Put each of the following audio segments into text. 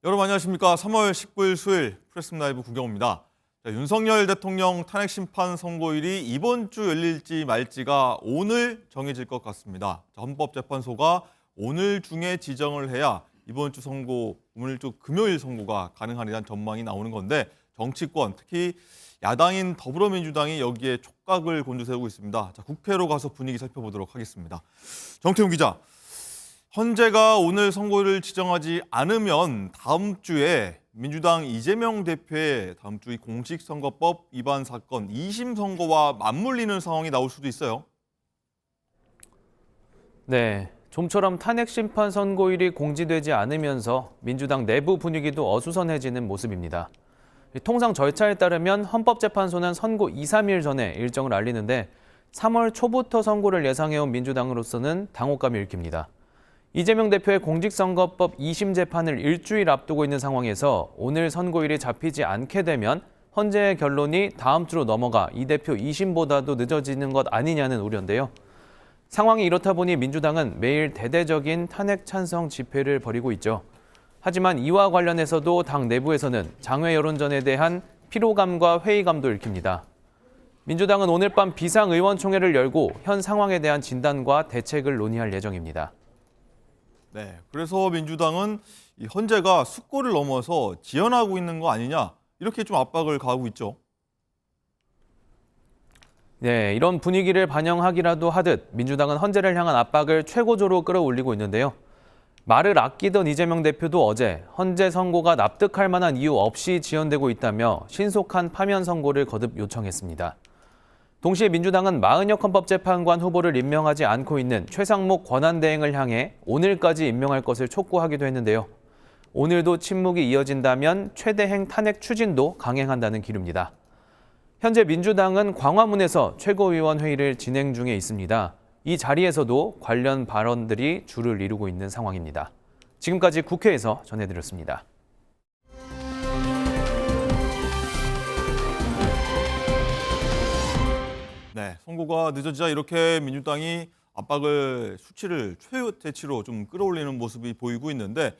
여러분 안녕하십니까. 3월 19일 수요일 프레스룸 라이브 구경호입니다. 윤석열 대통령 탄핵 심판 선고일이 이번 주 열릴지 말지가 오늘 정해질 것 같습니다. 헌법재판소가 오늘 중에 지정을 해야 이번 주 선고, 오늘 주 금요일 선고가 가능하리란 전망이 나오는 건데 정치권, 특히 야당인 더불어민주당이 여기에 촉각을 곤두세우고 있습니다. 자, 국회로 가서 분위기 살펴보도록 하겠습니다. 정태훈 기자. 헌재가 오늘 선고를 지정하지 않으면 다음 주에 민주당 이재명 대표의 다음 주 공직선거법 위반 사건 2심 선고와 맞물리는 상황이 나올 수도 있어요. 네, 좀처럼 탄핵 심판 선고일이 공지되지 않으면서 민주당 내부 분위기도 어수선해지는 모습입니다. 통상 절차에 따르면 헌법재판소는 선고 2, 3일 전에 일정을 알리는데 3월 초부터 선고를 예상해온 민주당으로서는 당혹감이 읽힙니다. 이재명 대표의 공직선거법 2심 재판을 일주일 앞두고 있는 상황에서 오늘 선고일이 잡히지 않게 되면 헌재의 결론이 다음 주로 넘어가 이 대표 2심보다도 늦어지는 것 아니냐는 우려인데요. 상황이 이렇다 보니 민주당은 매일 대대적인 탄핵 찬성 집회를 벌이고 있죠. 하지만 이와 관련해서도 당 내부에서는 장외 여론전에 대한 피로감과 회의감도 읽힙니다. 민주당은 오늘 밤 비상의원총회를 열고 현 상황에 대한 진단과 대책을 논의할 예정입니다. 네, 그래서 민주당은 이 헌재가 숙고를 넘어서 지연하고 있는 거 아니냐 이렇게 좀 압박을 가하고 있죠. 네, 이런 분위기를 반영하기라도 하듯 민주당은 헌재를 향한 압박을 최고조로 끌어올리고 있는데요. 말을 아끼던 이재명 대표도 어제 헌재 선고가 납득할 만한 이유 없이 지연되고 있다며 신속한 파면 선고를 거듭 요청했습니다. 동시에 민주당은 마은혁 헌법재판관 후보를 임명하지 않고 있는 최상목 권한대행을 향해 오늘까지 임명할 것을 촉구하기도 했는데요. 오늘도 침묵이 이어진다면 최대행 탄핵 추진도 강행한다는 기류입니다. 현재 민주당은 광화문에서 최고위원 회의를 진행 중에 있습니다. 이 자리에서도 관련 발언들이 줄을 이루고 있는 상황입니다. 지금까지 국회에서 전해드렸습니다. 네, 선고가 늦어지자 이렇게 민주당이 압박을 수치를 최대치로 좀 끌어올리는 모습이 보이고 있는데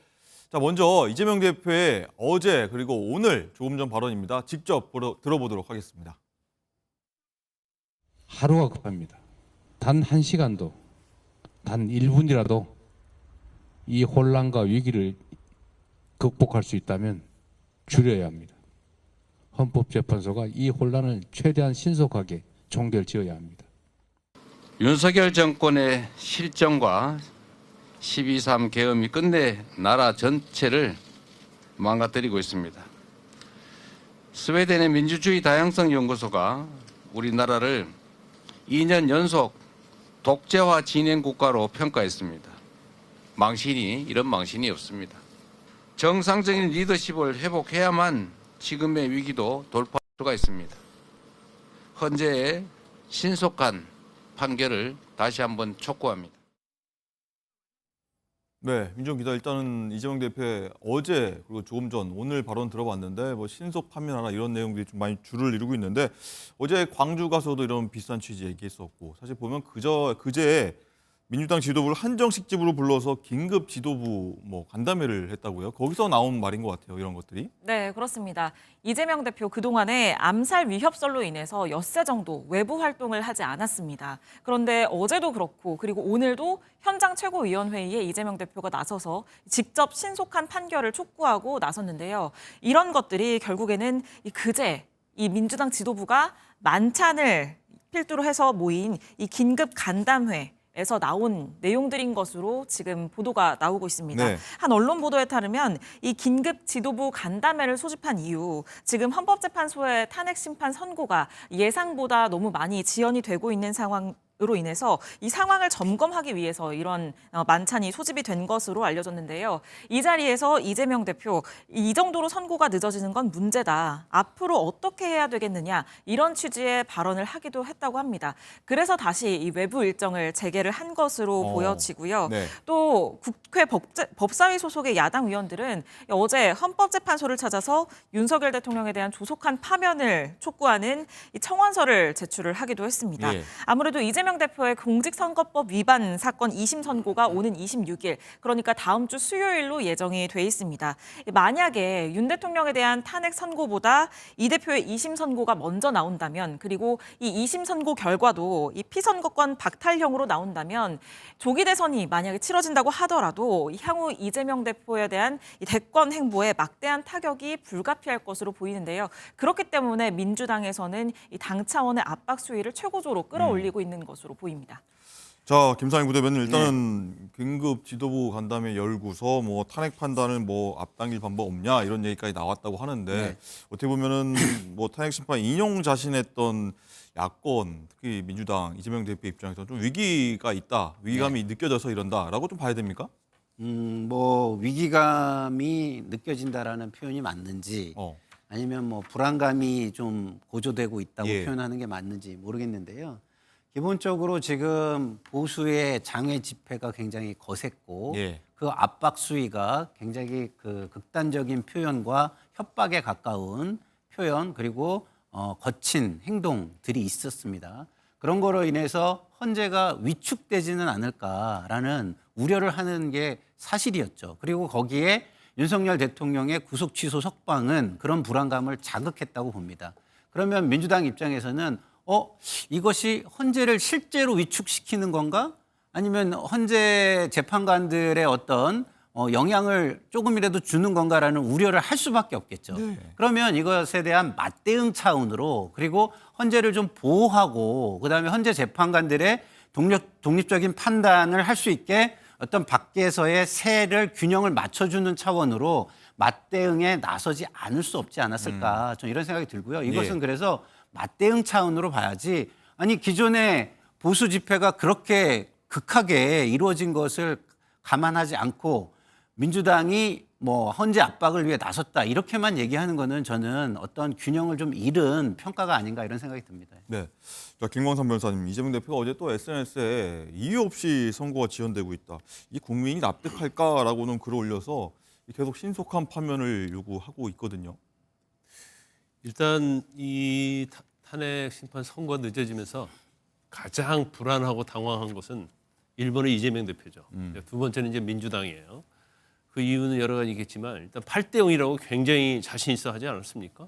자, 먼저 이재명 대표의 어제 그리고 오늘 조금 전 발언입니다. 직접 들어보도록 하겠습니다. 하루가 급합니다. 단 1시간도, 단 1분이라도 이 혼란과 위기를 극복할 수 있다면 줄여야 합니다. 헌법재판소가 이 혼란을 최대한 신속하게 종결 지어야 합니다. 윤석열 정권의 실정과 12.3 계엄이 끝내 나라 전체를 망가뜨리고 있습니다. 스웨덴의 민주주의 다양성 연구소가 우리나라를 2년 연속 독재화 진행 국가로 평가했습니다. 이런 망신이 없습니다. 정상적인 리더십을 회복해야만 지금의 위기도 돌파할 수가 있습니다. 헌재의 신속한 판결을 다시 한번 촉구합니다. 네, 민정 기자 일단은 이재명 대표의 어제 그리고 조금 전 오늘 발언 들어봤는데 뭐 신속 파면하라 이런 내용들이 좀 많이 줄을 이루고 있는데 어제 광주 가서도 이런 비슷한 취지 얘기했었고 사실 보면 그제 민주당 지도부를 한정식 집으로 불러서 긴급 지도부 간담회를 했다고요. 거기서 나온 말인 것 같아요. 이런 것들이. 네, 그렇습니다. 이재명 대표 그동안에 암살 위협설로 인해서 엿새 정도 외부 활동을 하지 않았습니다. 그런데 어제도 그렇고 그리고 오늘도 현장 최고위원회의에 이재명 대표가 나서서 직접 신속한 판결을 촉구하고 나섰는데요. 이런 것들이 결국에는 그제 이 민주당 지도부가 만찬을 필두로 해서 모인 이 긴급 간담회 에서 나온 내용들인 것으로 지금 보도가 나오고 있습니다. 네. 한 언론 보도에 따르면 이 긴급 지도부 간담회를 소집한 이유, 지금 헌법재판소의 탄핵 심판 선고가 예상보다 너무 많이 지연이 되고 있는 상황으로 인해서 이 상황을 점검하기 위해서 이런 만찬이 소집이 된 것으로 알려졌는데요. 이 자리에서 이재명 대표, 이 정도로 선고가 늦어지는 건 문제다. 앞으로 어떻게 해야 되겠느냐 이런 취지의 발언을 하기도 했다고 합니다. 그래서 다시 이 외부 일정을 재개를 한 것으로 보여지고요. 네. 또 국회 법사위 소속의 야당 의원들은 어제 헌법재판소를 찾아서 윤석열 대통령에 대한 조속한 파면을 촉구하는 이 청원서를 제출을 하기도 했습니다. 예. 아무래도 이재명 이재명 대표의 공직선거법 위반 사건 2심 선고가 오는 26일, 그러니까 다음 주 수요일로 예정이 돼 있습니다. 만약에 윤 대통령에 대한 탄핵 선고보다 이 대표의 2심 선고가 먼저 나온다면, 그리고 이 2심 선고 결과도 이 피선거권 박탈형으로 나온다면 조기 대선이 만약에 치러진다고 하더라도 향후 이재명 대표에 대한 이 대권 행보에 막대한 타격이 불가피할 것으로 보이는데요. 그렇기 때문에 민주당에서는 이 당 차원의 압박 수위를 최고조로 끌어올리고 있는 것으로 보입니다. 자, 김상희 부대변인 일단은 긴급 지도부 간담회 열고서 뭐 탄핵 판단을 뭐 앞당길 방법 없냐 이런 얘기까지 나왔다고 하는데 어떻게 보면은 뭐 탄핵 심판 인용 자신했던 야권 특히 민주당 이재명 대표 입장에서 좀 위기가 있다, 위기감이 느껴져서 이런다라고 좀 봐야 됩니까? 뭐 위기감이 느껴진다라는 표현이 맞는지 아니면 뭐 불안감이 좀 고조되고 있다고 예. 표현하는 게 맞는지 모르겠는데요. 기본적으로 지금 보수의 장외 집회가 굉장히 거셌고 예. 그 압박 수위가 굉장히 그 극단적인 표현과 협박에 가까운 표현 그리고 거친 행동들이 있었습니다. 그런 거로 인해서 헌재가 위축되지는 않을까라는 우려를 하는 게 사실이었죠. 그리고 거기에 윤석열 대통령의 구속 취소 석방은 그런 불안감을 자극했다고 봅니다. 그러면 민주당 입장에서는 이것이 헌재를 실제로 위축시키는 건가? 아니면 헌재 재판관들의 어떤 영향을 조금이라도 주는 건가라는 우려를 할 수밖에 없겠죠. 그러면 이것에 대한 맞대응 차원으로 그리고 헌재를 좀 보호하고 그다음에 헌재 재판관들의 독립적인 판단을 할 수 있게 어떤 밖에서의 세를 균형을 맞춰주는 차원으로 맞대응에 나서지 않을 수 없지 않았을까 저는 이런 생각이 들고요. 이것은 그래서 맞대응 차원으로 봐야지 아니 기존의 보수 집회가 그렇게 극하게 이루어진 것을 감안하지 않고 민주당이 뭐 헌재 압박을 위해 나섰다 이렇게만 얘기하는 거는 저는 어떤 균형을 좀 잃은 평가가 아닌가 이런 생각이 듭니다. 네. 자, 김광삼 변호사님, 이재명 대표가 어제 또 SNS에 이유 없이 선거가 지연되고 있다. 이 국민이 납득할까라고는 글을 올려서 계속 신속한 파면을 요구하고 있거든요. 일단 이 탄핵 심판 선거가 늦어지면서 가장 불안하고 당황한 것은 1번의 이재명 대표죠. 두 번째는 이제 민주당이에요. 그 이유는 여러 가지겠지만 일단 8대 0이라고 굉장히 자신 있어 하지 않았습니까?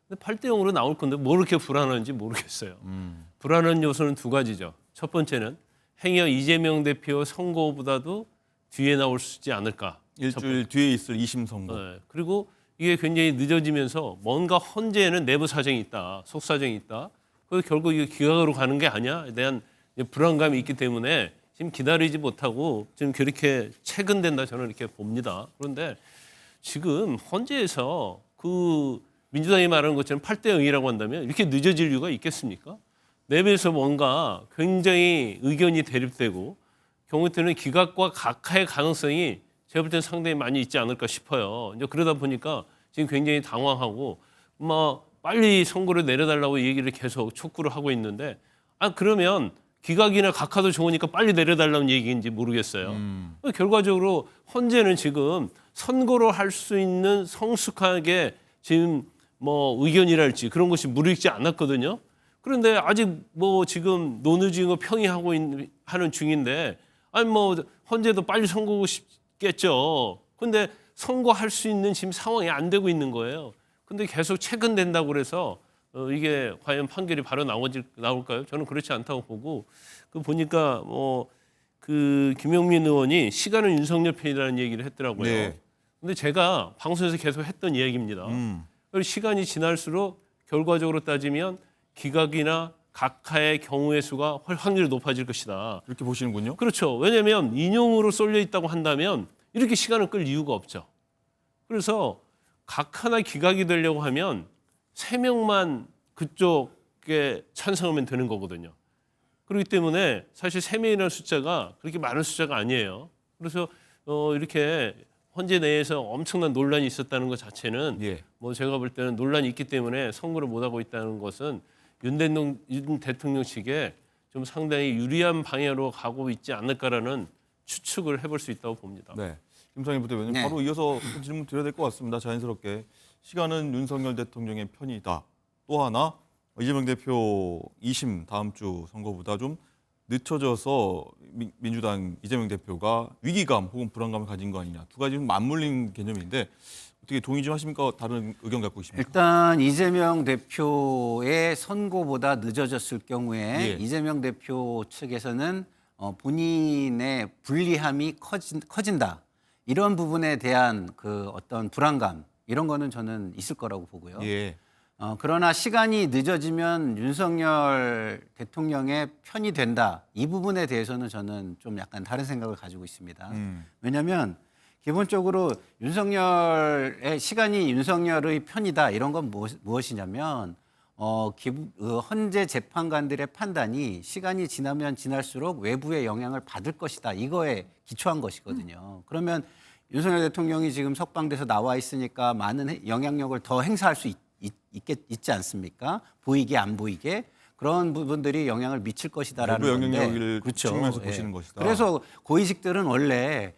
근데 8대 0으로 나올 건데 뭐 그렇게 불안한지 모르겠어요. 불안한 요소는 두 가지죠. 첫 번째는 행여 이재명 대표 선거보다도 뒤에 나올 수 있지 않을까. 일주일 뒤에 있을 2심 선거. 네. 그리고 이게 굉장히 늦어지면서 뭔가 헌재에는 내부 사정이 있다, 속 사정이 있다. 그래서 결국 이게 기각으로 가는 게 아니야에 대한 불안감이 있기 때문에 지금 기다리지 못하고 지금 그렇게 체근된다 저는 이렇게 봅니다. 그런데 지금 헌재에서 그 민주당이 말하는 것처럼 8대 0이라고 한다면 이렇게 늦어질 이유가 있겠습니까? 내부에서 뭔가 굉장히 의견이 대립되고 경우 때는 기각과 각하의 가능성이 제가 볼 때는 상당히 많이 있지 않을까 싶어요. 이제 그러다 보니까 지금 굉장히 당황하고 빨리 선고를 내려달라고 얘기를 계속 촉구를 하고 있는데 그러면 기각이나 각하도 좋으니까 빨리 내려달라는 얘기인지 모르겠어요. 결과적으로 헌재는 지금 선고를 할 수 있는 성숙하게 지금 의견이랄지 그런 것이 무르익지 않았거든요. 그런데 아직 지금 논의중이고 평의하고 하는 중인데 헌재도 빨리 선고하고 싶겠죠. 근데 선고할 수 있는 지금 상황이 안 되고 있는 거예요. 근데 계속 체근된다고 그래서 이게 과연 판결이 바로 나올까요? 저는 그렇지 않다고 보고 보니까 그 김용민 의원이 시간은 윤석열 편이라는 얘기를 했더라고요. 네. 근데 제가 방송에서 계속 했던 이야기입니다. 그리고 시간이 지날수록 결과적으로 따지면 기각이나 각하의 경우의 수가 확률이 높아질 것이다. 이렇게 보시는군요. 그렇죠. 왜냐하면 인용으로 쏠려 있다고 한다면 이렇게 시간을 끌 이유가 없죠. 그래서 각하나 기각이 되려고 하면 3명만 그쪽에 찬성하면 되는 거거든요. 그렇기 때문에 사실 3명이라는 숫자가 그렇게 많은 숫자가 아니에요. 그래서 이렇게 헌재 내에서 엄청난 논란이 있었다는 것 자체는 제가 볼 때는 논란이 있기 때문에 선고를 못하고 있다는 것은 윤 대통령 측에 좀 상당히 유리한 방향으로 가고 있지 않을까라는 추측을 해볼 수 있다고 봅니다. 네. 김상희 부대변인 바로 이어서 질문 드려야 될 것 같습니다. 자연스럽게. 시간은 윤석열 대통령의 편이다. 또 하나 이재명 대표 2심 다음 주 선거보다 좀 늦춰져서 민주당 이재명 대표가 위기감 혹은 불안감을 가진 거 아니냐. 두 가지 좀 맞물린 개념인데 어떻게 동의 좀 하십니까? 다른 의견 갖고 계십니까? 일단 이재명 대표의 선고보다 늦어졌을 경우에 예. 이재명 대표 측에서는 본인의 불리함이 커진다. 이런 부분에 대한 그 어떤 불안감 이런 거는 저는 있을 거라고 보고요. 예. 그러나 시간이 늦어지면 윤석열 대통령의 편이 된다. 이 부분에 대해서는 저는 좀 약간 다른 생각을 가지고 있습니다. 왜냐하면 기본적으로 윤석열의 시간이 윤석열의 편이다. 이런 건 무엇이냐면 헌재 재판관들의 판단이 시간이 지나면 지날수록 외부의 영향을 받을 것이다. 이거에 기초한 것이거든요. 그러면 윤석열 대통령이 지금 석방돼서 나와 있으니까 많은 영향력을 더 행사할 수 있지 않습니까? 보이게 안 보이게 그런 부분들이 영향을 미칠 것이다라는 외부 건데 영향력을 측면에서 보시는 것이다. 그래서 고위직들은 원래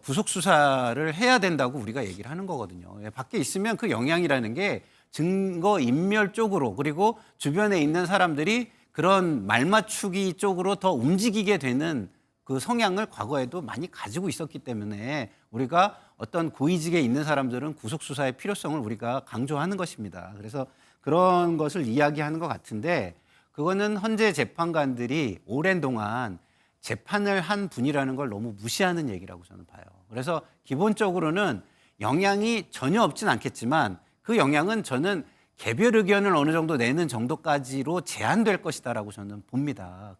구속 수사를 해야 된다고 우리가 얘기를 하는 거거든요. 밖에 있으면 그 영향이라는 게 증거 인멸 쪽으로 그리고 주변에 있는 사람들이 그런 말맞추기 쪽으로 더 움직이게 되는 그 성향을 과거에도 많이 가지고 있었기 때문에 우리가 어떤 고위직에 있는 사람들은 구속 수사의 필요성을 우리가 강조하는 것입니다. 그래서 그런 것을 이야기하는 것 같은데 그거는 헌재 재판관들이 오랜 동안 재판을 한 분이라는 걸 너무 무시하는 얘기라고 저는 봐요. 그래서 기본적으로는 영향이 전혀 없진 않겠지만 그 영향은 저는 개별 의견을 어느 정도 내는 정도까지로 제한될 것이다라고 저는 봅니다.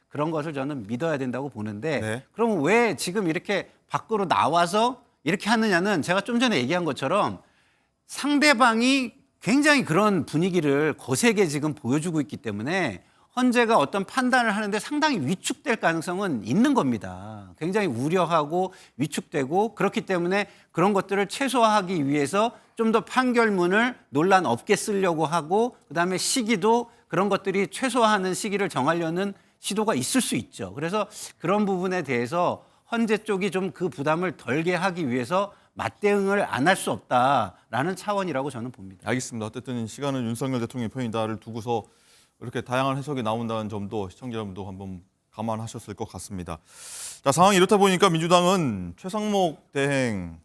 그런 것을 저는 믿어야 된다고 보는데 네. 그럼 왜 지금 이렇게 밖으로 나와서 이렇게 하느냐는 제가 좀 전에 얘기한 것처럼 상대방이 굉장히 그런 분위기를 거세게 지금 보여주고 있기 때문에 헌재가 어떤 판단을 하는데 상당히 위축될 가능성은 있는 겁니다. 굉장히 우려하고 위축되고 그렇기 때문에 그런 것들을 최소화하기 위해서 좀 더 판결문을 논란 없게 쓰려고 하고 그다음에 시기도 그런 것들이 최소화하는 시기를 정하려는 시도가 있을 수 있죠. 그래서 그런 부분에 대해서 헌재 쪽이 좀 그 부담을 덜게 하기 위해서 맞대응을 안 할 수 없다라는 차원이라고 저는 봅니다. 알겠습니다. 어쨌든 시간은 윤석열 대통령의 편이다를 두고서 이렇게 다양한 해석이 나온다는 점도 시청자 여러분도 한번 감안하셨을 것 같습니다. 자, 상황이 이렇다 보니까 민주당은 최상목 대행에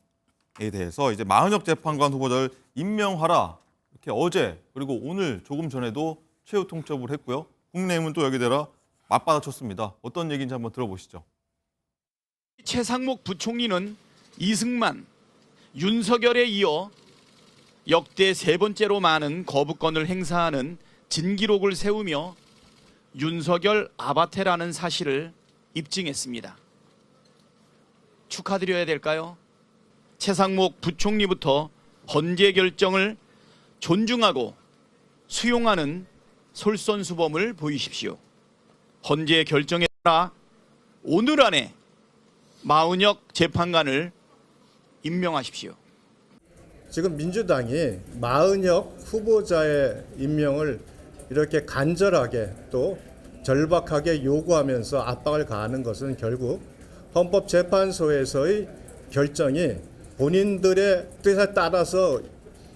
대해서 이제 마은혁 재판관 후보자를 임명하라 이렇게 어제 그리고 오늘 조금 전에도 최후 통첩을 했고요. 국민의힘은 또 여기 대라 맞받아쳤습니다. 어떤 얘기인지 한번 들어보시죠. 최상목 부총리는 이승만, 윤석열에 이어 역대 세 번째로 많은 거부권을 행사하는 진기록을 세우며 윤석열 아바테라는 사실을 입증했습니다. 축하드려야 될까요? 최상목 부총리부터 헌재 결정을 존중하고 수용하는 솔선수범을 보이십시오. 헌재 결정에 따라 오늘 안에 마은혁 재판관을 임명하십시오. 지금 민주당이 마은혁 후보자의 임명을 이렇게 간절하게 또 절박하게 요구하면서 압박을 가하는 것은 결국 헌법재판소에서의 결정이 본인들의 뜻에 따라서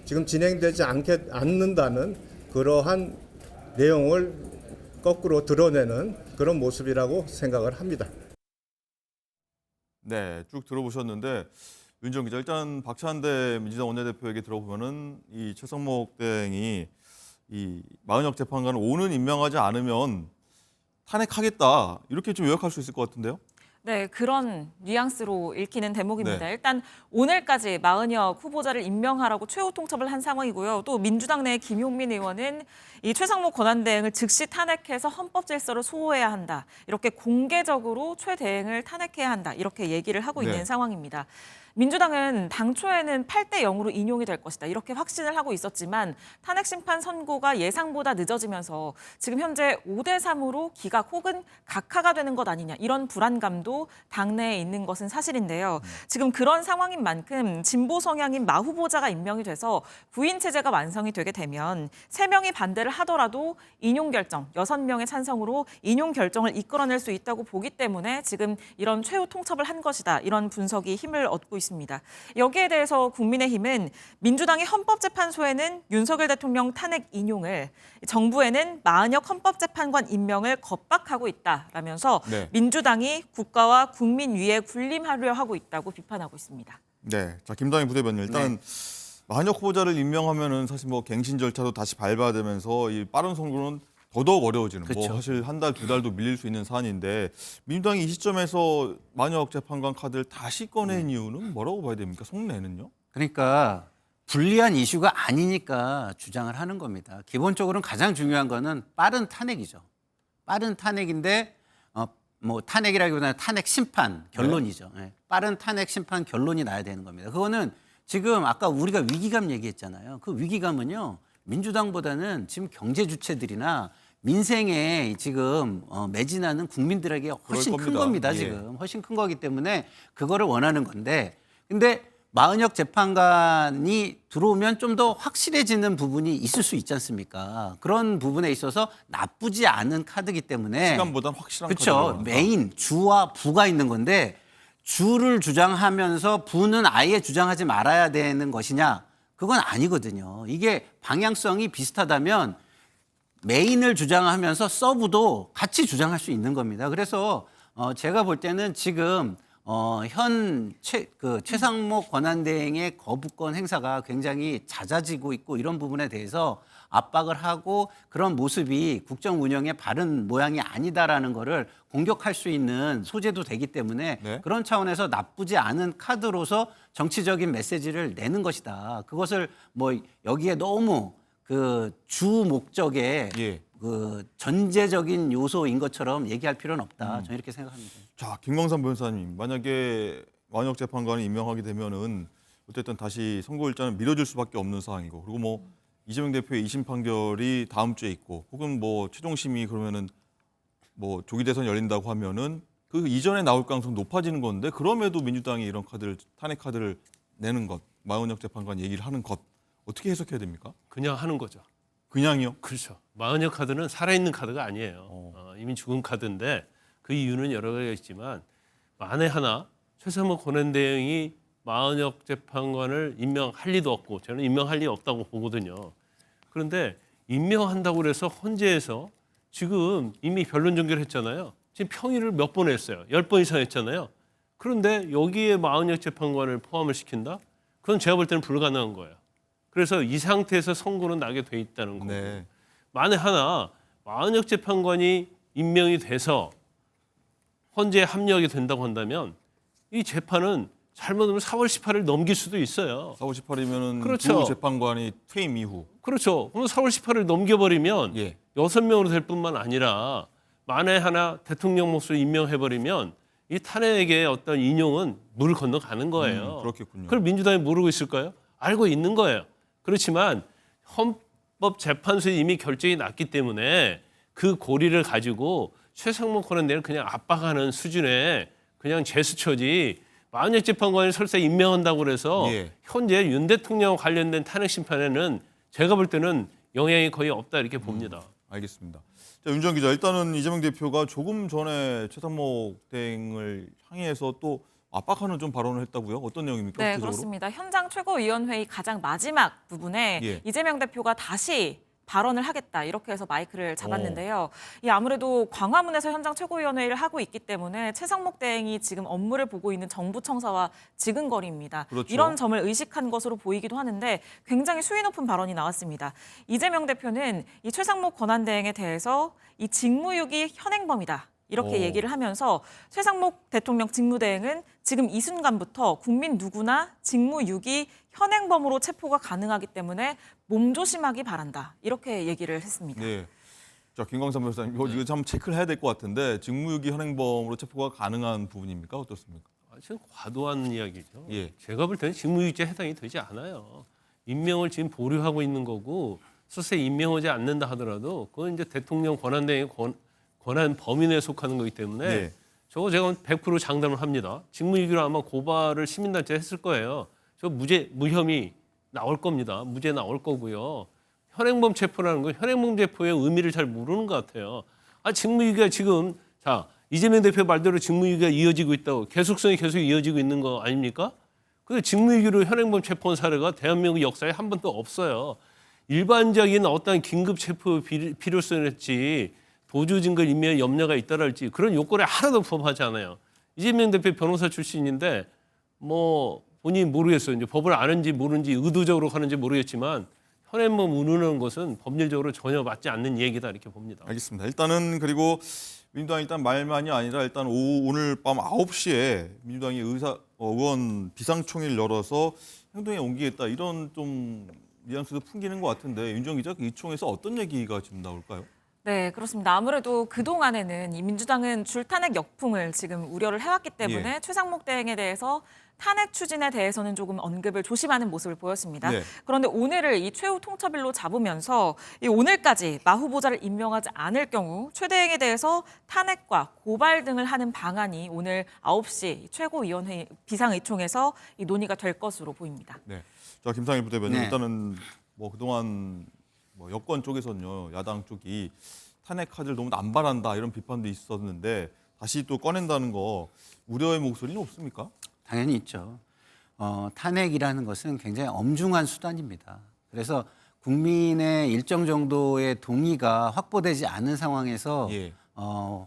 지금 진행되지 않는다는 그러한 내용을 거꾸로 드러내는 그런 모습이라고 생각을 합니다. 네, 쭉 들어보셨는데 윤정 기자, 일단 박찬대 민주당 원내대표에게 들어보면은 이 최상목 대행이 이 마은혁 재판관을 오늘 임명하지 않으면 탄핵하겠다 이렇게 좀 요약할 수 있을 것 같은데요. 네, 그런 뉘앙스로 읽히는 대목입니다. 네. 일단 오늘까지 마은혁 후보자를 임명하라고 최후 통첩을 한 상황이고요. 또 민주당 내 김용민 의원은 이 최상목 권한대행을 즉시 탄핵해서 헌법 질서를 소호해야 한다. 이렇게 공개적으로 최 대행을 탄핵해야 한다. 이렇게 얘기를 하고 네. 있는 상황입니다. 민주당은 당초에는 8대 0으로 인용이 될 것이다. 이렇게 확신을 하고 있었지만 탄핵 심판 선고가 예상보다 늦어지면서 지금 현재 5대 3으로 기각 혹은 각하가 되는 것 아니냐. 이런 불안감도 당내에 있는 것은 사실인데요. 지금 그런 상황인 만큼 진보 성향인 마 후보자가 임명이 돼서 구인 체제가 완성이 되게 되면 3명이 반대를 하더라도 인용 결정, 6명의 찬성으로 인용 결정을 이끌어낼 수 있다고 보기 때문에 지금 이런 최후 통첩을 한 것이다. 이런 분석이 힘을 얻고 있습니다. 있습니다. 여기에 대해서 국민의힘은 민주당이 헌법재판소에는 윤석열 대통령 탄핵 인용을, 정부에는 마은혁 헌법재판관 임명을 겁박하고 있다라면서 네. 민주당이 국가와 국민 위에 군림하려 하고 있다고 비판하고 있습니다. 네, 자 김당희 부대변인 일단 마은혁 후보자를 임명하면은 사실 뭐 갱신 절차도 다시 밟아야 되면서 이 빠른 선거는 더더욱 어려워지는 뭐 그렇죠. 사실 한 달, 두 달도 밀릴 수 있는 사안인데 민주당이 이 시점에서 마은혁 재판관 카드를 다시 꺼낸 이유는 뭐라고 봐야 됩니까? 속내는요? 그러니까 불리한 이슈가 아니니까 주장을 하는 겁니다. 기본적으로는 가장 중요한 거는 빠른 탄핵이죠. 빠른 탄핵인데 뭐 탄핵이라기보다는 탄핵 심판 결론이죠. 예. 빠른 탄핵 심판 결론이 나야 되는 겁니다. 그거는 지금 아까 우리가 위기감 얘기했잖아요. 그 위기감은요. 민주당보다는 지금 경제 주체들이나 민생에 지금 매진하는 국민들에게 훨씬 큰 겁니다. 예. 지금 훨씬 큰 거기 때문에 그거를 원하는 건데, 근데 마은혁 재판관이 들어오면 좀 더 확실해지는 부분이 있을 수 있지 않습니까? 그런 부분에 있어서 나쁘지 않은 카드이기 때문에 시간보단 확실한 그렇죠. 카드가 메인 주와 부가 있는 건데 주를 주장하면서 부는 아예 주장하지 말아야 되는 것이냐? 그건 아니거든요. 이게 방향성이 비슷하다면 메인을 주장하면서 서브도 같이 주장할 수 있는 겁니다. 그래서 제가 볼 때는 지금 최상목 권한대행의 거부권 행사가 굉장히 잦아지고 있고 이런 부분에 대해서 압박을 하고 그런 모습이 국정 운영의 바른 모양이 아니다라는 거를 공격할 수 있는 소재도 되기 때문에 네. 그런 차원에서 나쁘지 않은 카드로서 정치적인 메시지를 내는 것이다. 그것을 뭐 여기에 너무 그 주 목적의 예. 그 전제적인 요소인 것처럼 얘기할 필요는 없다. 저는 이렇게 생각합니다. 자, 김광삼 변호사님, 만약에 마은혁 재판관을 임명하게 되면은 어쨌든 다시 선고 일자는 미뤄질 수밖에 없는 상황이고, 그리고 뭐 이재명 대표의 2심 판결이 다음 주에 있고, 혹은 뭐 최종 심의 그러면은 뭐 조기 대선 열린다고 하면은 그 이전에 나올 가능성 높아지는 건데, 그럼에도 민주당이 이런 카드를 탄핵 카드를 내는 것, 마은혁 재판관 얘기를 하는 것 어떻게 해석해야 됩니까? 그냥 하는 거죠. 그냥이요? 그렇죠. 마은혁 카드는 살아있는 카드가 아니에요. 이미 죽은 카드인데 그 이유는 여러 가지가 있지만 만에 하나 최상목 권한대행이 마은혁 재판관을 임명할 리도 없고 저는 임명할 리 없다고 보거든요. 그런데 임명한다고 해서 헌재에서 지금 이미 변론 종결을 했잖아요. 지금 평의를 몇 번 했어요. 10번 이상 했잖아요. 그런데 여기에 마은혁 재판관을 포함을 시킨다? 그건 제가 볼 때는 불가능한 거예요. 그래서 이 상태에서 선고는 나게 돼 있다는 거고. 네. 만에 하나 마은혁 재판관이 임명이 돼서 헌재에 합류하게 된다고 한다면 이 재판은 잘못하면 4월 18일 넘길 수도 있어요. 4월 18일이면은 그렇죠. 두 재판관이 퇴임 이후. 그렇죠. 그럼 4월 18일 넘겨버리면 예. 6명으로 될 뿐만 아니라 만에 하나 대통령 몫으로 임명해버리면 이 탄핵의 어떤 인용은 물을 건너가는 거예요. 그렇겠군요. 그걸 민주당이 모르고 있을까요? 알고 있는 거예요. 그렇지만 헌법재판소에 이미 결정이 났기 때문에 그 고리를 가지고 최상목 권한대행을 그냥 압박하는 수준의 그냥 제스처지 마은혁 재판관이 설사 임명한다고 그래서 예. 현재 윤 대통령 관련된 탄핵 심판에는 제가 볼 때는 영향이 거의 없다 이렇게 봅니다. 알겠습니다. 자, 윤정 기자, 일단은 이재명 대표가 조금 전에 최상목 대행을 향해서 또 압박하는 좀 발언을 했다고요? 어떤 내용입니까? 네, 구체적으로? 그렇습니다. 현장 최고위원회의 가장 마지막 부분에 예. 이재명 대표가 다시 발언을 하겠다 이렇게 해서 마이크를 잡았는데요. 이 아무래도 광화문에서 현장 최고위원회의를 하고 있기 때문에 최상목 대행이 지금 업무를 보고 있는 정부 청사와 지근거리입니다. 그렇죠. 이런 점을 의식한 것으로 보이기도 하는데 굉장히 수위 높은 발언이 나왔습니다. 이재명 대표는 이 최상목 권한대행에 대해서 이 직무유기 현행범이다. 이렇게 얘기를 하면서 최상목 대통령 직무대행은 지금 이 순간부터 국민 누구나 직무유기 현행범으로 체포가 가능하기 때문에 몸조심하기 바란다. 이렇게 얘기를 했습니다. 네. 자, 김광삼 변호사님, 이거 참 체크를 해야 될 것 같은데 직무유기 현행범으로 체포가 가능한 부분입니까? 어떻습니까? 지금 과도한 이야기죠. 예. 제가 볼 때는 직무유기죄 해당이 되지 않아요. 임명을 지금 보류하고 있는 거고 설사 임명하지 않는다 하더라도 그건 이제 대통령 권한대행의 권한 범위 내에 속하는 거기 때문에 네. 저거 제가 100% 장담을 합니다. 직무유기로 아마 고발을 시민단체 했을 거예요. 저 무혐의 나올 겁니다. 무죄 나올 거고요. 현행범 체포라는 건 현행범 체포의 의미를 잘 모르는 것 같아요. 직무유기가 지금 이재명 대표 말대로 직무유기가 이어지고 있다고 계속성이 계속 이어지고 있는 거 아닙니까? 근데 직무유기로 현행범 체포한 사례가 대한민국 역사에 한 번도 없어요. 일반적인 어떤 긴급 체포 필요성이었지 도주 증거 인멸 염려가 있다랄지 그런 요건에 하나도 부합하지 않아요. 이재명 대표 변호사 출신인데 뭐 본인이 모르겠어요. 이제 법을 아는지 모르는지 의도적으로 하는지 모르겠지만 현행범 운운하는 것은 법률적으로 전혀 맞지 않는 얘기다 이렇게 봅니다. 알겠습니다. 일단은 그리고 민주당 일단 말만이 아니라 일단 오늘 밤 9시에 민주당이 의원 비상총회를 열어서 행동에 옮기겠다 이런 좀 뉘앙스도 풍기는 것 같은데 윤정 기자 이 총에서 어떤 얘기가 지금 나올까요? 네, 그렇습니다. 아무래도 그동안에는 이 민주당은 줄탄핵 역풍을 지금 우려를 해왔기 때문에 최상목 대행에 대해서 탄핵 추진에 대해서는 조금 언급을 조심하는 모습을 보였습니다. 네. 그런데 오늘을 이 최후 통첩일로 잡으면서 이 오늘까지 마 후보자를 임명하지 않을 경우 최 대행에 대해서 탄핵과 고발 등을 하는 방안이 오늘 9시 최고위원회 비상의총에서 이 논의가 될 것으로 보입니다. 네. 자, 김상일 부대변인 네. 일단은 뭐 그동안 뭐 여권 쪽에서는요. 야당 쪽이 탄핵 카드를 너무 남발한다 이런 비판도 있었는데 다시 또 꺼낸다는 거 우려의 목소리는 없습니까? 당연히 있죠. 탄핵이라는 것은 굉장히 엄중한 수단입니다. 그래서 국민의 일정 정도의 동의가 확보되지 않은 상황에서 예.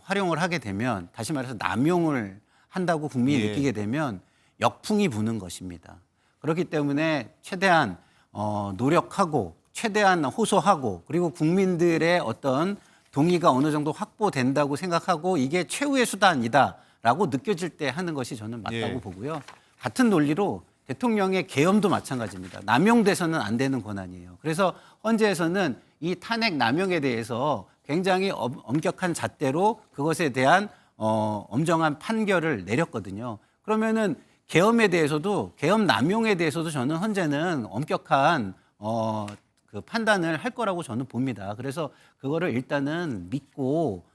활용을 하게 되면 다시 말해서 남용을 한다고 국민이 예. 느끼게 되면 역풍이 부는 것입니다. 그렇기 때문에 최대한 노력하고 최대한 호소하고 그리고 국민들의 어떤 동의가 어느 정도 확보된다고 생각하고 이게 최후의 수단이다라고 느껴질 때 하는 것이 저는 맞다고 예. 보고요. 같은 논리로 대통령의 계엄도 마찬가지입니다. 남용돼서는 안 되는 권한이에요. 그래서 헌재에서는 이 탄핵 남용에 대해서 굉장히 엄격한 잣대로 그것에 대한 엄정한 판결을 내렸거든요. 그러면은 계엄에 대해서도 계엄 남용에 대해서도 저는 헌재는 엄격한 그 판단을 할 거라고 저는 봅니다. 그래서 그거를 일단은 믿고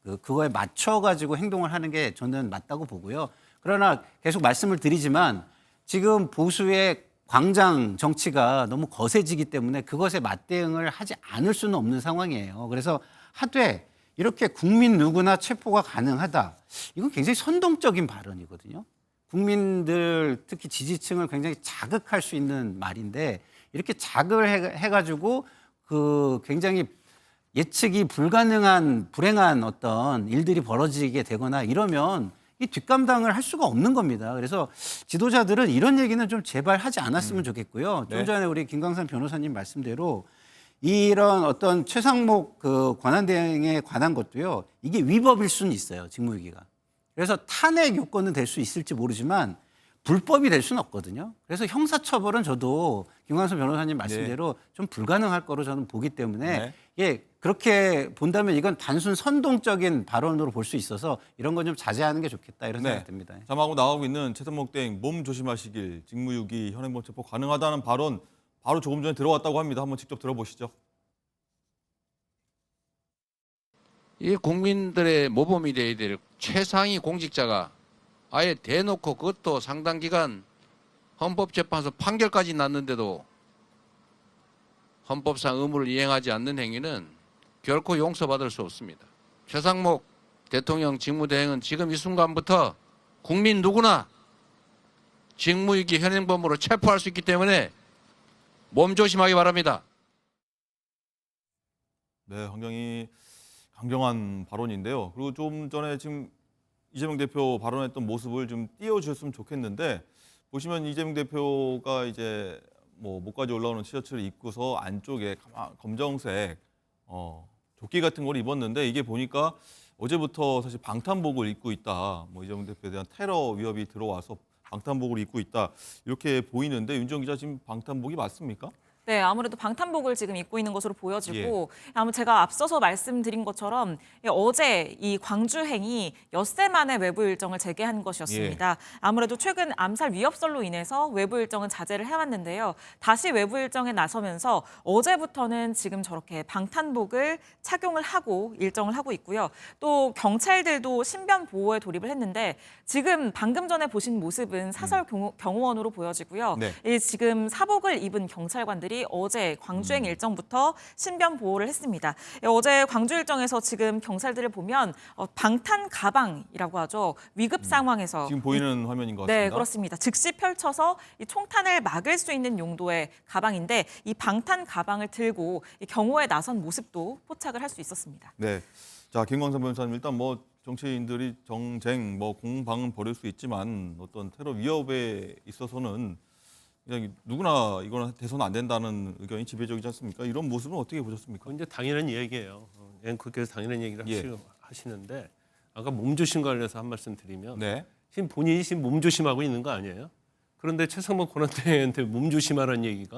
그거에 맞춰 가지고 행동을 하는 게 저는 맞다고 보고요. 그러나 계속 말씀을 드리지만 지금 보수의 광장 정치가 너무 거세지기 때문에 그것에 맞대응을 하지 않을 수는 없는 상황이에요. 그래서 하되 이렇게 국민 누구나 체포가 가능하다. 이건 굉장히 선동적인 발언이거든요. 국민들 특히 지지층을 굉장히 자극할 수 있는 말인데 이렇게 자극을 해가지고 그 굉장히 예측이 불가능한 불행한 어떤 일들이 벌어지게 되거나 이러면 이 뒷감당을 할 수가 없는 겁니다. 그래서 지도자들은 이런 얘기는 좀 제발 하지 않았으면 좋겠고요. 좀 전에 우리 김광산 변호사님 말씀대로 이런 어떤 최상목 그 권한대행에 관한 것도요. 이게 위법일 수는 있어요. 직무유기가. 그래서 탄핵 요건은 될 수 있을지 모르지만 불법이 될 수는 없거든요. 그래서 형사처벌은 저도 김광선 변호사님 말씀대로 좀 불가능할 거로 저는 보기 때문에 예, 그렇게 본다면 이건 단순 선동적인 발언으로 볼 수 있어서 이런 건 좀 자제하는 게 좋겠다 이런 생각이 듭니다. 자막으로 나가고 있는 최상목 대행 몸 조심하시길 직무유기 현행범 체포 가능하다는 발언 바로 조금 전에 들어왔다고 합니다. 한번 직접 들어보시죠. 이 국민들의 모범이 되어야 될 최상위 공직자가 아예 대놓고 그것도 상당 기간 헌법재판소 판결까지 났는데도 헌법상 의무를 이행하지 않는 행위는 결코 용서받을 수 없습니다. 최상목 대통령 직무대행은 지금 이 순간부터 국민 누구나 직무유기 현행범으로 체포할 수 있기 때문에 몸조심하기 바랍니다. 네, 굉장히 강경한 발언인데요. 그리고 좀 전에 지금 이재명 대표 발언했던 모습을 좀 띄워주셨으면 좋겠는데 보시면 이재명 대표가 이제 뭐 목까지 올라오는 티셔츠를 입고서 안쪽에 검정색 조끼 같은 걸 입었는데 이게 보니까 어제부터 사실 방탄복을 입고 있다. 뭐 이재명 대표에 대한 테러 위협이 들어와서 방탄복을 입고 있다. 이렇게 보이는데 윤정 기자 지금 방탄복이 맞습니까? 네, 아무래도 방탄복을 지금 입고 있는 것으로 보여지고 아무 제가 앞서서 말씀드린 것처럼 어제 이 광주행이 엿새 만에 외부 일정을 재개한 것이었습니다. 아무래도 최근 암살 위협설로 인해서 외부 일정은 자제를 해왔는데요. 다시 외부 일정에 나서면서 어제부터는 지금 저렇게 방탄복을 착용을 하고 일정을 하고 있고요. 또 경찰들도 신변 보호에 돌입을 했는데 지금 방금 전에 보신 모습은 사설 경호원으로 보여지고요. 이 지금 사복을 입은 경찰관들이 경찰이 어제 광주행 일정부터 신변 보호를 했습니다. 어제 광주 일정에서 지금 경찰들을 보면 방탄 가방이라고 하죠. 위급 상황에서 지금 보이는 화면인 것 같습니다. 네, 그렇습니다. 즉시 펼쳐서 이 총탄을 막을 수 있는 용도의 가방인데 이 방탄 가방을 들고 이 경호에 나선 모습도 포착을 할 수 있었습니다. 네. 자, 김광선 변호사님, 일단 뭐 정치인들이 정쟁, 뭐 공방은 벌일 수 있지만 어떤 테러 위협에 있어서는 그냥 누구나 이거는 돼서는 안 된다는 의견이 지배적이지 않습니까? 이런 모습은 어떻게 보셨습니까? 그건 이제 당연한 얘기예요. 앵커께서 당연한 얘기를 예. 하시는데 아까 몸조심 관련해서 한 말씀 드리면 네. 지금 본인이 지금 몸조심하고 있는 거 아니에요? 그런데 최상목 권한대행한테 몸조심하라는 얘기가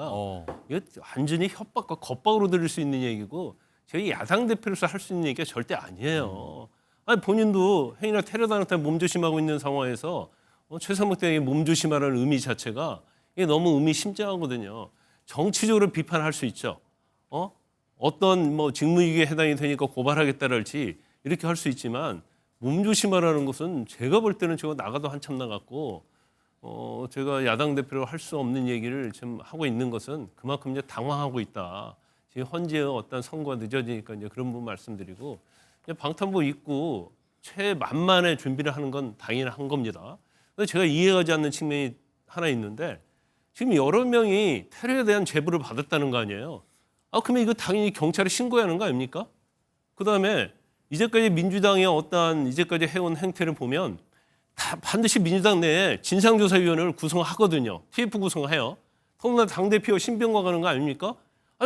이거 완전히 협박과 겁박으로 들릴 수 있는 얘기고 저희 야당 대표로서 할 수 있는 얘기가 절대 아니에요. 아니 본인도 행위나 테러단한테 몸조심하고 있는 상황에서 최상목 대행이 몸조심하라는 의미 자체가 이게 너무 의미심장하거든요. 정치적으로 비판할 수 있죠. 어떤 뭐 직무유기에 해당이 되니까 고발하겠다랄지 이렇게 할 수 있지만 몸조심하라는 것은 제가 볼 때는 저거 나가도 한참 나갔고 제가 야당 대표로 할 수 없는 얘기를 지금 하고 있는 것은 그만큼 이제 당황하고 있다. 지금 현재의 어떤 선거가 늦어지니까 이제 그런 부분 말씀드리고 방탄복 입고 최만만의 준비를 하는 건 당연한 겁니다. 근데 제가 이해하지 않는 측면이 하나 있는데 지금 여러 명이 테러에 대한 제보를 받았다는 거 아니에요. 그러면 이거 당연히 경찰에 신고해야 하는 거 아닙니까? 그다음에 이제까지 민주당의 어떠한 이제까지 해온 행태를 보면 다 반드시 민주당 내에 진상조사위원회를 구성하거든요. TF 구성해요. 더구나 당대표 신병과 가는 거 아닙니까?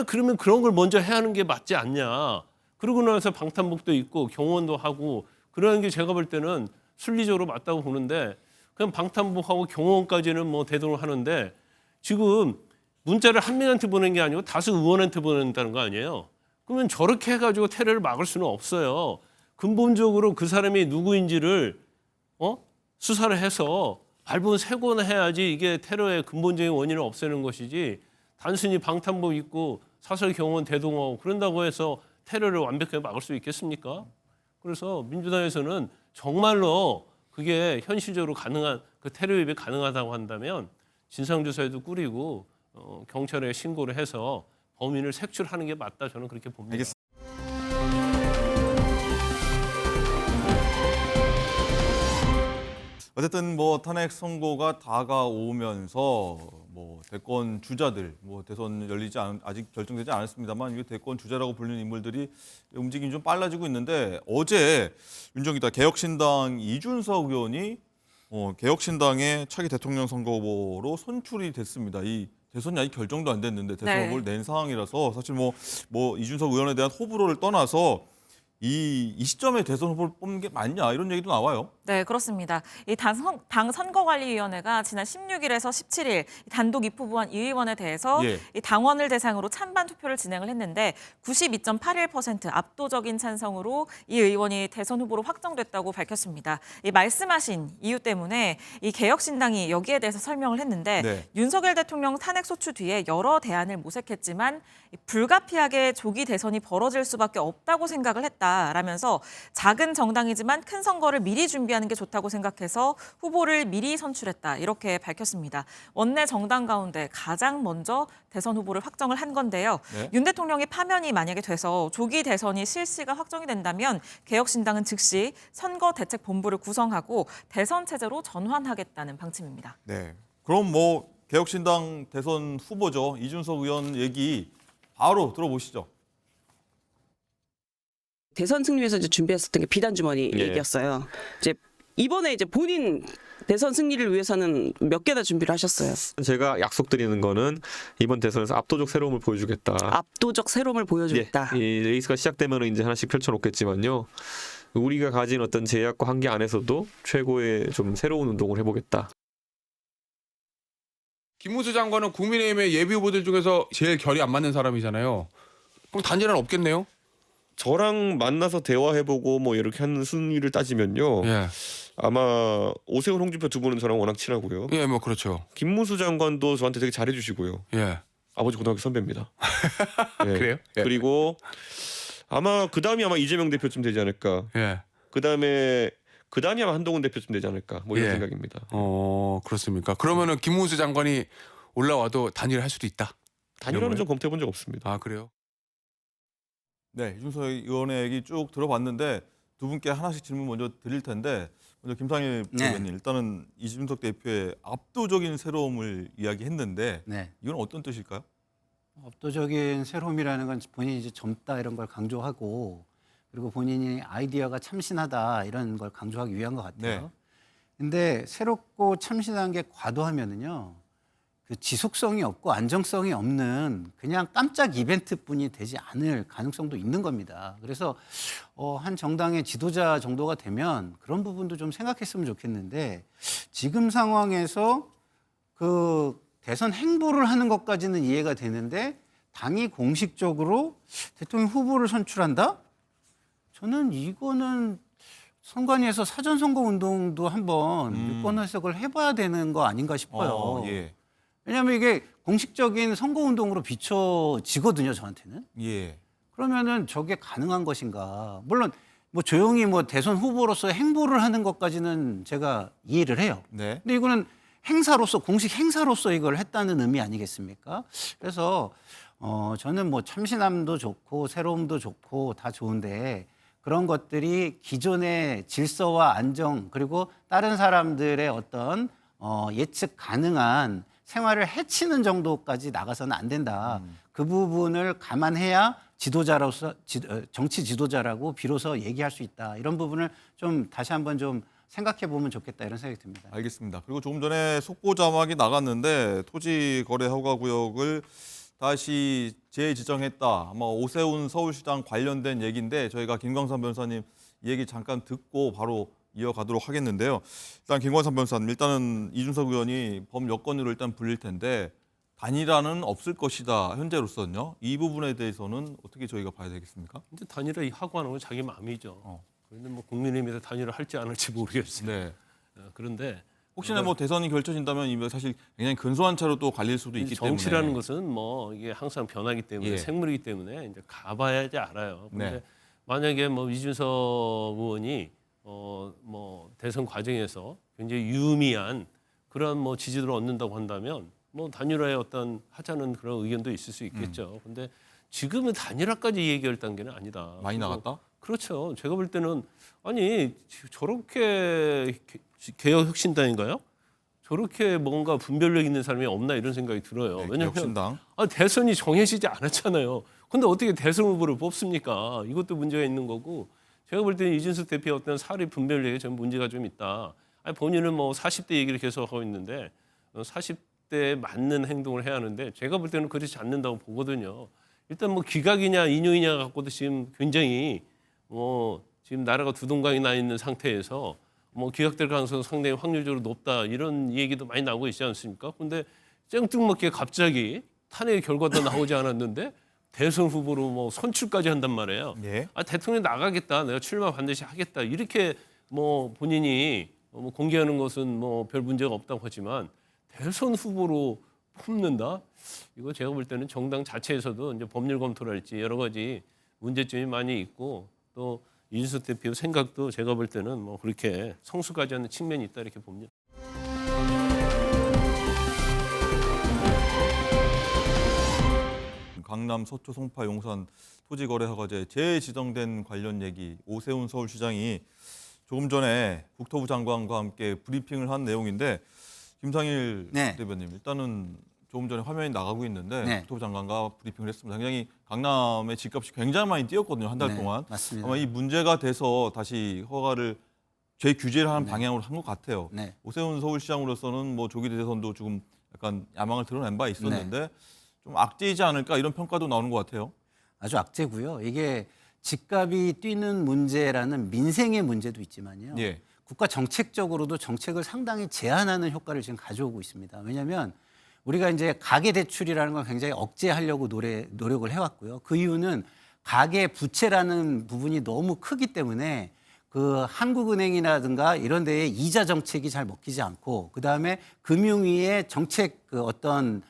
그러면 그런 걸 먼저 해야 하는 게 맞지 않냐. 그러고 나서 방탄복도 있고 경호원도 하고 그러는 게 제가 볼 때는 순리적으로 맞다고 보는데 그냥 방탄복하고 경호원까지는 뭐 되도록 하는데 지금 문자를 한 명한테 보낸 게 아니고 다수 의원한테 보낸다는 거 아니에요. 그러면 저렇게 해가지고 테러를 막을 수는 없어요. 근본적으로 그 사람이 누구인지를 수사를 해서 발본 세고는 해야지 이게 테러의 근본적인 원인을 없애는 것이지 단순히 방탄복 입고 사설 경호원 대동하고 그런다고 해서 테러를 완벽하게 막을 수 있겠습니까? 그래서 민주당에서는 정말로 그게 현실적으로 가능한 그 테러 위협이 가능하다고 한다면 진상조사에도 꾸리고 경찰에 신고를 해서 범인을 색출하는 게 맞다 저는 그렇게 봅니다. 알겠습니다. 어쨌든 뭐 탄핵 선고가 다가오면서 뭐 대권 주자들, 뭐 대선 아직 결정되지 않았습니다만 이게 대권 주자라고 불리는 인물들이 움직임이 좀 빨라지고 있는데 어제 윤정기다 개혁신당 이준석 의원이 개혁신당의 차기 대통령 선거 후보로 선출이 됐습니다. 이 대선이 아직 결정도 안 됐는데 대선 네. 후보를 낸 상황이라서 사실 뭐 이준석 의원에 대한 호불호를 떠나서 이 시점에 대선 후보를 뽑는 게 맞냐 이런 얘기도 나와요. 네, 그렇습니다. 이 당 선거관리위원회가 지난 16일에서 17일 단독 입후보한 이 의원에 대해서 예. 이 당원을 대상으로 찬반 투표를 진행을 했는데 92.81% 압도적인 찬성으로 이 의원이 대선 후보로 확정됐다고 밝혔습니다. 이 말씀하신 이유 때문에 이 개혁신당이 여기에 대해서 설명을 했는데 네. 윤석열 대통령 탄핵 소추 뒤에 여러 대안을 모색했지만 불가피하게 조기 대선이 벌어질 수밖에 없다고 생각을 했다라면서 작은 정당이지만 큰 선거를 미리 준비하는 게 좋다고 생각해서 후보를 미리 선출했다 이렇게 밝혔습니다. 원내 정당 가운데 가장 먼저 대선 후보를 확정을 한 건데요. 네. 윤 대통령의 파면이 만약에 돼서 조기 대선이 실시가 확정이 된다면 개혁신당은 즉시 선거대책본부를 구성하고 대선 체제로 전환하겠다는 방침입니다. 네. 그럼 뭐 개혁신당 대선 후보죠. 이준석 의원 얘기 바로 들어보시죠. 대선 승리 위해서 이제 준비했었던 게 비단 주머니 얘기였어요. 이제 이번에 이제 본인 대선 승리를 위해서는 몇 개나 준비를 하셨어요? 제가 약속드리는 거는 이번 대선에서 압도적 새로움을 보여주겠다. 압도적 새로움을 보여주겠다. 이 레이스가 시작되면 이제 하나씩 펼쳐놓겠지만요. 우리가 가진 어떤 제약과 한계 안에서도 최고의 좀 새로운 운동을 해보겠다. 김문수 장관은 국민의힘의 예비 후보들 중에서 제일 결이 안 맞는 사람이잖아요. 그럼 단일화는 없겠네요? 저랑 만나서 대화해보고 뭐 이렇게 하는 순위를 따지면요. 예. 아마 오세훈, 홍준표 두 분은 저랑 워낙 친하고요. 예, 뭐 그렇죠. 김문수 장관도 저한테 되게 잘해주시고요. 예. 아버지 고등학교 선배입니다. 예. 그래요? 예. 그리고 아마 그 다음이 아마 이재명 대표쯤 되지 않을까. 예. 그 다음이 아마 한동훈 대표쯤 되지 않을까. 뭐 이런 예. 생각입니다. 그렇습니까? 그러면은 김문수 장관이 올라와도 단일화 할 수도 있다. 단일화는 좀 검토해 본 적 없습니다. 아 그래요? 네, 이준석 의원의 얘기 쭉 들어봤는데 두 분께 하나씩 질문 먼저 드릴 텐데 먼저 김상일 네. 의원님 일단은 이준석 대표의 압도적인 새로움을 이야기했는데 네. 이건 어떤 뜻일까요? 압도적인 새로움이라는 건 본인이 이제 젊다 이런 걸 강조하고 그리고 본인이 아이디어가 참신하다 이런 걸 강조하기 위한 것 같아요. 네. 근데 새롭고 참신한 게 과도하면은요. 그 지속성이 없고 안정성이 없는 그냥 깜짝 이벤트뿐이 되지 않을 가능성도 있는 겁니다. 그래서 한 정당의 지도자 정도가 되면 그런 부분도 좀 생각했으면 좋겠는데 지금 상황에서 그 대선 행보를 하는 것까지는 이해가 되는데 당이 공식적으로 대통령 후보를 선출한다? 저는 이거는 선관위에서 사전선거 운동도 한번 유권 해석을 해봐야 되는 거 아닌가 싶어요. 예. 왜냐하면 이게 공식적인 선거 운동으로 비춰지거든요, 저한테는. 예. 그러면은 저게 가능한 것인가? 물론 뭐 조용히 뭐 대선 후보로서 행보를 하는 것까지는 제가 이해를 해요. 네. 근데 이거는 행사로서 공식 행사로서 이걸 했다는 의미 아니겠습니까? 그래서 저는 뭐 참신함도 좋고 새로움도 좋고 다 좋은데 그런 것들이 기존의 질서와 안정 그리고 다른 사람들의 어떤 예측 가능한 생활을 해치는 정도까지 나가서는 안 된다. 그 부분을 감안해야 지도자로서 정치 지도자라고 비로소 얘기할 수 있다. 이런 부분을 좀 다시 한번 좀 생각해 보면 좋겠다 이런 생각이 듭니다. 알겠습니다. 그리고 조금 전에 속보 자막이 나갔는데 토지 거래 허가 구역을 다시 재지정했다. 아마 오세훈 서울시장 관련된 얘기인데 저희가 김광삼 변호사님 이 얘기 잠깐 듣고 바로 이어가도록 하겠는데요. 일단 김광삼 변호사님, 일단은 이준석 의원이 범여권으로 일단 불릴 텐데 단일화는 없을 것이다. 현재로서는요. 이 부분에 대해서는 어떻게 저희가 봐야 되겠습니까? 이제 단일화 하고 하는 건 자기 마음이죠. 그런데 뭐 국민의힘에서 단일화 할지 안 할지 모르겠어요. 네. 그런데 혹시나 뭐 대선이 결쳐진다면 이거 사실 굉장히 근소한 차로 또 갈릴 수도 있기 때문에 정치라는 것은 뭐 이게 항상 변하기 때문에 예. 생물이기 때문에 이제 가봐야지 알아요. 그런데 네. 만약에 뭐 이준석 의원이 뭐 대선 과정에서 굉장히 유의미한 그런 뭐 지지도를 얻는다고 한다면 뭐 단일화에 어떤 하자는 그런 의견도 있을 수 있겠죠. 근데 지금은 단일화까지 얘기할 단계는 아니다. 많이 그리고 나갔다? 그렇죠. 제가 볼 때는 아니 저렇게 개혁혁신당인가요? 저렇게 뭔가 분별력 있는 사람이 없나 이런 생각이 들어요. 네, 왜냐하면 개혁신당. 대선이 정해지지 않았잖아요. 근데 어떻게 대선 후보를 뽑습니까? 이것도 문제가 있는 거고 제가 볼 때는 이준석 대표의 어떤 사리 분별력에 좀 문제가 좀 있다. 아니, 본인은 뭐 40대 얘기를 계속하고 있는데 40대에 맞는 행동을 해야 하는데 제가 볼 때는 그렇지 않는다고 보거든요. 일단 뭐 기각이냐 인용이냐 갖고도 지금 굉장히 지금 나라가 두 동강이 나 있는 상태에서 뭐 기각될 가능성은 상당히 확률적으로 높다 이런 얘기도 많이 나오고 있지 않습니까? 근데 쨍뚱맞게 갑자기 탄핵 결과도 나오지 않았는데 대선 후보로 뭐 선출까지 한단 말이에요. 예. 대통령 나가겠다, 내가 출마 반드시 하겠다 이렇게 뭐 본인이 뭐 공개하는 것은 뭐 별 문제가 없다고 하지만 대선 후보로 뽑는다? 이거 제가 볼 때는 정당 자체에서도 이제 법률 검토랄지 여러 가지 문제점이 많이 있고 또 이준석 대표 생각도 제가 볼 때는 뭐 그렇게 성숙하지 않는 측면이 있다 이렇게 봅니다. 강남, 서초, 송파, 용산 토지 거래 허가제 재지정된 관련 얘기 오세훈 서울시장이 조금 전에 국토부 장관과 함께 브리핑을 한 내용인데 김상일 네. 대변인 일단은 조금 전에 화면이 나가고 있는데 네. 국토부 장관과 브리핑을 했습니다. 굉장히 강남의 집값이 굉장히 많이 뛰었거든요. 한 달 네, 동안. 맞습니다. 아마 이 문제가 돼서 다시 허가를 재규제를 하는 네. 방향으로 한 것 같아요. 네. 오세훈 서울시장으로서는 뭐 조기 대선도 조금 약간 야망을 드러낸 바 있었는데 네. 좀 악재이지 않을까 이런 평가도 나오는 것 같아요. 아주 악재고요. 이게 집값이 뛰는 문제라는 민생의 문제도 있지만요. 예. 국가 정책적으로도 정책을 상당히 제한하는 효과를 지금 가져오고 있습니다. 왜냐하면 우리가 이제 가계 대출이라는 걸 굉장히 억제하려고 노력을 해왔고요. 그 이유는 가계 부채라는 부분이 너무 크기 때문에 그 한국은행이라든가 이런 데에 이자 정책이 잘 먹히지 않고 그 다음에 금융위의 정책 그 어떤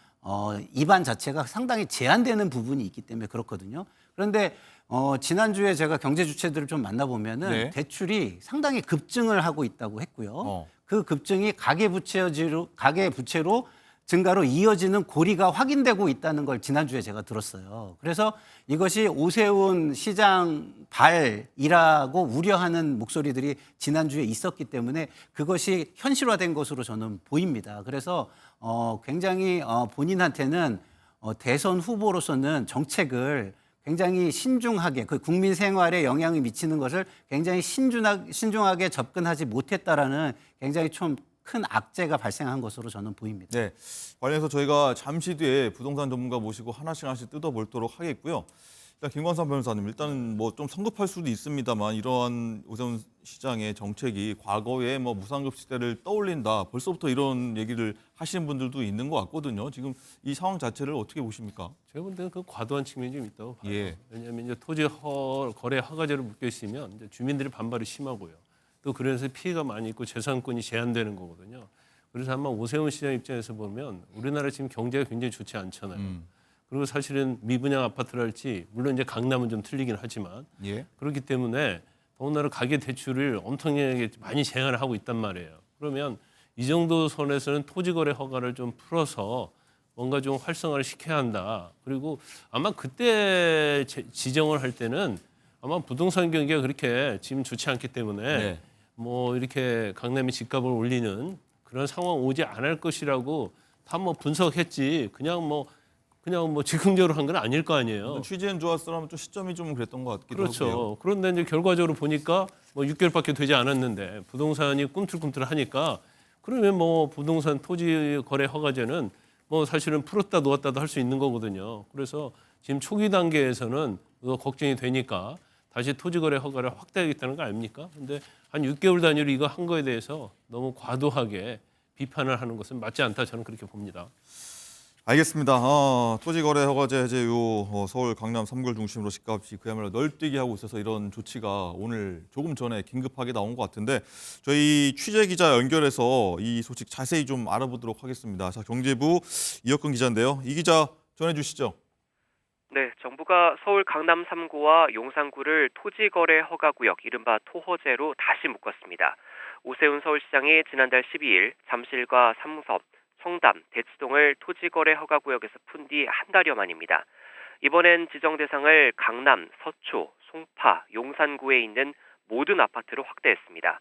입안 자체가 상당히 제한되는 부분이 있기 때문에 그렇거든요. 그런데 지난주에 제가 경제 주체들을 좀 만나보면은 네. 대출이 상당히 급증을 하고 있다고 했고요. 그 급증이 가계 부채로 증가로 이어지는 고리가 확인되고 있다는 걸 지난주에 제가 들었어요. 그래서 이것이 오세훈 시장 발이라고 우려하는 목소리들이 지난주에 있었기 때문에 그것이 현실화된 것으로 저는 보입니다. 그래서 굉장히 본인한테는 대선 후보로서는 정책을 굉장히 신중하게 그 국민 생활에 영향을 미치는 것을 굉장히 신중하게 접근하지 못했다라는 굉장히 좀 큰 악재가 발생한 것으로 저는 보입니다. 네, 관련해서 저희가 잠시 뒤에 부동산 전문가 모시고 하나씩 뜯어보도록 하겠고요. 일단 김광삼 변호사님, 일단은 뭐 좀 성급할 수도 있습니다만 이러한 오세훈 시장의 정책이 과거에 뭐 무상급 시대를 떠올린다, 벌써부터 이런 얘기를 하시는 분들도 있는 것 같거든요. 지금 이 상황 자체를 어떻게 보십니까? 제가 볼 때는 그 과도한 측면이 좀 있다고 봐요. 예. 왜냐하면 이제 토지 거래 허가제로 묶여 있으면 이제 주민들의 반발이 심하고요. 또 그래서 피해가 많이 있고 재산권이 제한되는 거거든요. 그래서 아마 오세훈 시장 입장에서 보면 우리나라 지금 경제가 굉장히 좋지 않잖아요. 그리고 사실은 미분양 아파트랄지 물론 이제 강남은 좀 틀리긴 하지만 예. 그렇기 때문에 더군다나 가계 대출을 엄청나게 많이 제한을 하고 있단 말이에요. 그러면 이 정도 선에서는 토지거래 허가를 좀 풀어서 뭔가 좀 활성화를 시켜야 한다. 그리고 아마 그때 지정을 할 때는 아마 부동산 경기가 그렇게 지금 좋지 않기 때문에 네. 뭐 이렇게 강남의 집값을 올리는 그런 상황 오지 않을 것이라고 다 뭐 분석했지 그냥 뭐 즉흥적으로 한 건 아닐 거 아니에요. 취지는 좋았으면 좀 시점이 좀 그랬던 것 같기도 그렇죠. 하고요. 그런데 이제 결과적으로 보니까 뭐 6개월밖에 되지 않았는데 부동산이 꿈틀꿈틀하니까 그러면 뭐 부동산 토지 거래 허가제는 뭐 사실은 풀었다 놓았다도 할 수 있는 거거든요. 그래서 지금 초기 단계에서는 걱정이 되니까 다시 토지 거래 허가를 확대하겠다는 거 아닙니까? 근데 한 6개월 단위로 이거 한 거에 대해서 너무 과도하게 비판을 하는 것은 맞지 않다 저는 그렇게 봅니다. 알겠습니다. 토지거래 허가제 해제 이후 서울 강남 3구를 중심으로 집값이 그야말로 널뛰기 하고 있어서 이런 조치가 오늘 조금 전에 긴급하게 나온 것 같은데 저희 취재 기자 연결해서 이 소식 자세히 좀 알아보도록 하겠습니다. 자, 경제부 이혁근 기자인데요. 이 기자 전해주시죠. 네, 정부가 서울 강남 3구와 용산구를 토지거래 허가구역, 이른바 토허제로 다시 묶었습니다. 오세훈 서울시장이 지난달 12일 잠실과 삼섬, 청담, 대치동을 토지거래 허가구역에서 푼 뒤 한 달여 만입니다. 이번엔 지정 대상을 강남, 서초, 송파, 용산구에 있는 모든 아파트로 확대했습니다.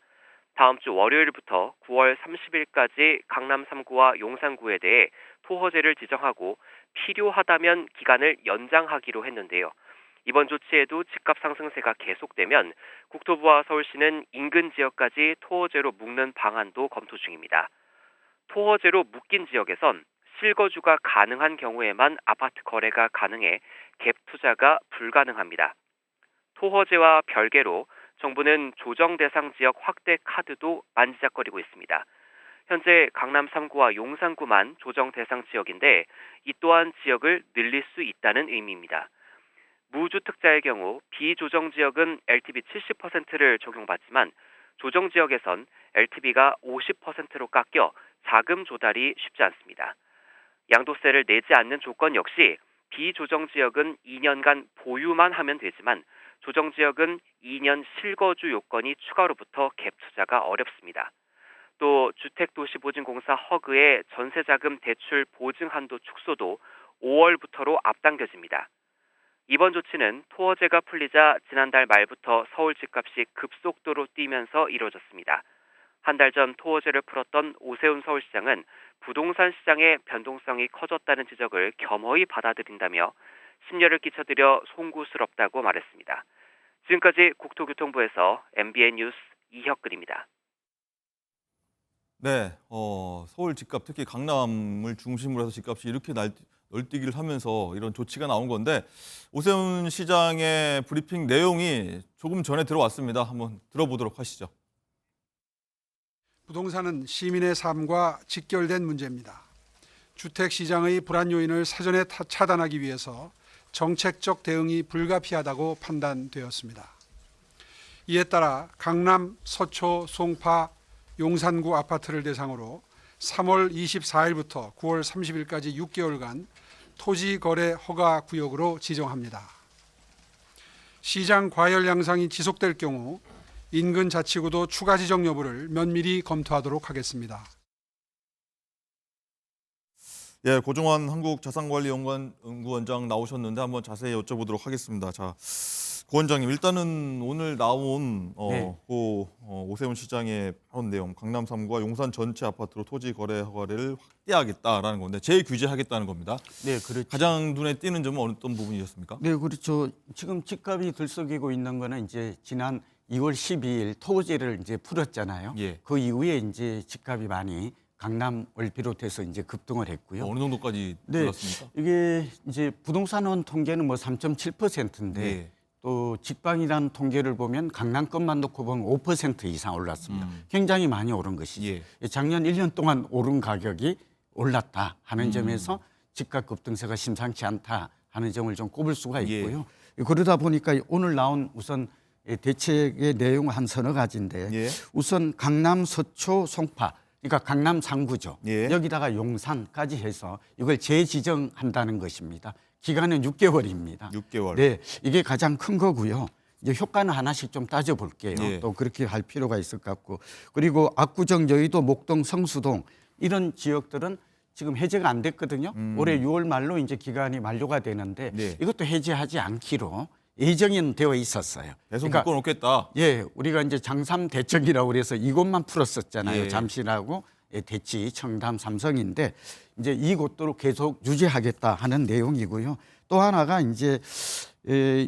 다음 주 월요일부터 9월 30일까지 강남 3구와 용산구에 대해 토허제를 지정하고 필요하다면 기간을 연장하기로 했는데요. 이번 조치에도 집값 상승세가 계속되면 국토부와 서울시는 인근 지역까지 토허제로 묶는 방안도 검토 중입니다. 토허제로 묶인 지역에선 실거주가 가능한 경우에만 아파트 거래가 가능해 갭 투자가 불가능합니다. 토허제와 별개로 정부는 조정 대상 지역 확대 카드도 만지작거리고 있습니다. 현재 강남 3구와 용산구만 조정 대상 지역인데 이 또한 지역을 늘릴 수 있다는 의미입니다. 무주택자의 경우 비조정 지역은 LTV 70%를 적용받지만 조정 지역에선 LTV가 50%로 깎여 자금 조달이 쉽지 않습니다. 양도세를 내지 않는 조건 역시 비조정 지역은 2년간 보유만 하면 되지만 조정 지역은 2년 실거주 요건이 추가로 붙어 갭 투자가 어렵습니다. 또 주택도시보증공사 허그의 전세자금 대출 보증 한도 축소도 5월부터로 앞당겨집니다. 이번 조치는 토허제가 풀리자 지난달 말부터 서울 집값이 급속도로 뛰면서 이루어졌습니다. 한 달 전 토허제를 풀었던 오세훈 서울시장은 부동산 시장의 변동성이 커졌다는 지적을 겸허히 받아들인다며 심려를 끼쳐드려 송구스럽다고 말했습니다. 지금까지 국토교통부에서 MBN 뉴스 이혁근입니다. 네, 서울 집값 특히 강남을 중심으로 해서 집값이 이렇게 널뛰기를 하면서 이런 조치가 나온 건데 오세훈 시장의 브리핑 내용이 조금 전에 들어왔습니다. 한번 들어보도록 하시죠. 부동산은 시민의 삶과 직결된 문제입니다. 주택시장의 불안 요인을 사전에 차단하기 위해서 정책적 대응이 불가피하다고 판단되었습니다. 이에 따라 강남, 서초, 송파, 용산구 아파트를 대상으로 3월 24일부터 9월 30일까지 6개월간 토지거래 허가 구역으로 지정합니다. 시장 과열 양상이 지속될 경우 인근 자치구도 추가 지정 여부를 면밀히 검토하도록 하겠습니다. 예, 고종환 한국자산관리연구원장 나오셨는데 한번 자세히 여쭤보도록 하겠습니다. 자, 고 원장님, 일단은 오늘 나온 오세훈 시장의 발언 내용, 강남 3구와 용산 전체 아파트로 토지 거래 허가를 확대하겠다라는 건데 재규제하겠다는 겁니다. 네, 그렇죠. 가장 눈에 띄는 점은 어떤 부분이셨습니까? 네, 그렇죠. 지금 집값이 들썩이고 있는 거는 이제 지난 2월 12일 토지를 이제 풀었잖아요. 예. 그 이후에 이제 집값이 많이 강남을 비롯해서 이제 급등을 했고요. 어느 정도까지 네, 올랐습니까? 이게 이제 부동산원 통계는 뭐 3.7%인데 예. 또 직방이라는 통계를 보면 강남 것만 놓고 보면 5% 이상 올랐습니다. 굉장히 많이 오른 것이죠. 예. 작년 1년 동안 오른 가격이 올랐다 하는 점에서 집값 급등세가 심상치 않다 하는 점을 좀 꼽을 수가 있고요. 그러다 보니까 오늘 나온 우선 대책의 내용 한 서너 가지인데 예. 우선 강남, 서초, 송파 그러니까 강남 3구죠. 예. 여기다가 용산까지 해서 이걸 재지정한다는 것입니다. 기간은 6개월입니다. 6개월. 네, 이게 가장 큰 거고요. 이제 효과는 하나씩 좀 따져볼게요. 예. 또 그렇게 할 필요가 있을 것 같고. 그리고 압구정, 여의도, 목동, 성수동 이런 지역들은 지금 해제가 안 됐거든요. 올해 6월 말로 이제 기간이 만료가 되는데 네. 이것도 해제하지 않기로 예정은 되어 있었어요. 계속 그러니까 묶어놓겠다. 예, 우리가 이제 장삼 대청이라고 그래서 이곳만 풀었었잖아요. 예. 잠실하고 대치, 청담, 삼성인데 이제 이곳도 계속 유지하겠다 하는 내용이고요. 또 하나가 이제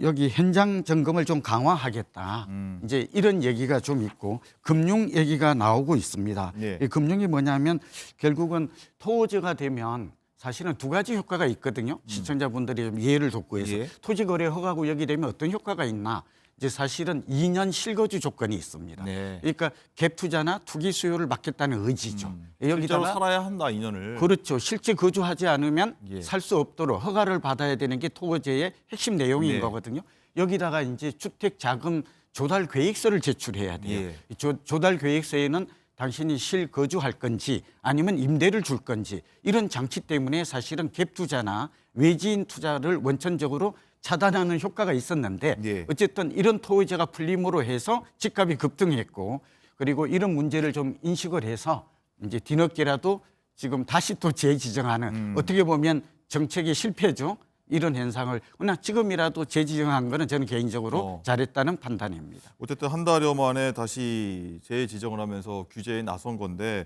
여기 현장 점검을 좀 강화하겠다. 이제 이런 얘기가 좀 있고 금융 얘기가 나오고 있습니다. 예. 이 금융이 뭐냐면 결국은 토지가 되면 사실은 두 가지 효과가 있거든요. 시청자분들이 좀 이해를 돕고 해서 예. 토지 거래 허가 구역이 되면 어떤 효과가 있나? 이제 사실은 2년 실거주 조건이 있습니다. 네. 그러니까 갭 투자나 투기 수요를 막겠다는 의지죠. 실제로 여기다가 살아야 한다, 2년을. 그렇죠. 실제 거주하지 않으면 예. 살 수 없도록 허가를 받아야 되는 게 토지의 핵심 내용인 네. 거거든요. 여기다가 이제 주택 자금 조달 계획서를 제출해야 돼요. 예. 조달 계획서에는 당신이 실거주할 건지 아니면 임대를 줄 건지 이런 장치 때문에 사실은 갭 투자나 외지인 투자를 원천적으로 차단하는 효과가 있었는데 예. 어쨌든 이런 토지가 풀림으로 해서 집값이 급등했고 그리고 이런 문제를 좀 인식을 해서 이제 뒤늦게라도 지금 다시 또 재지정하는 어떻게 보면 정책의 실패죠. 이런 현상을 그러나 지금이라도 재지정한 거는 저는 개인적으로 잘했다는 판단입니다. 어쨌든 한 달여 만에 다시 재지정을 하면서 규제에 나선 건데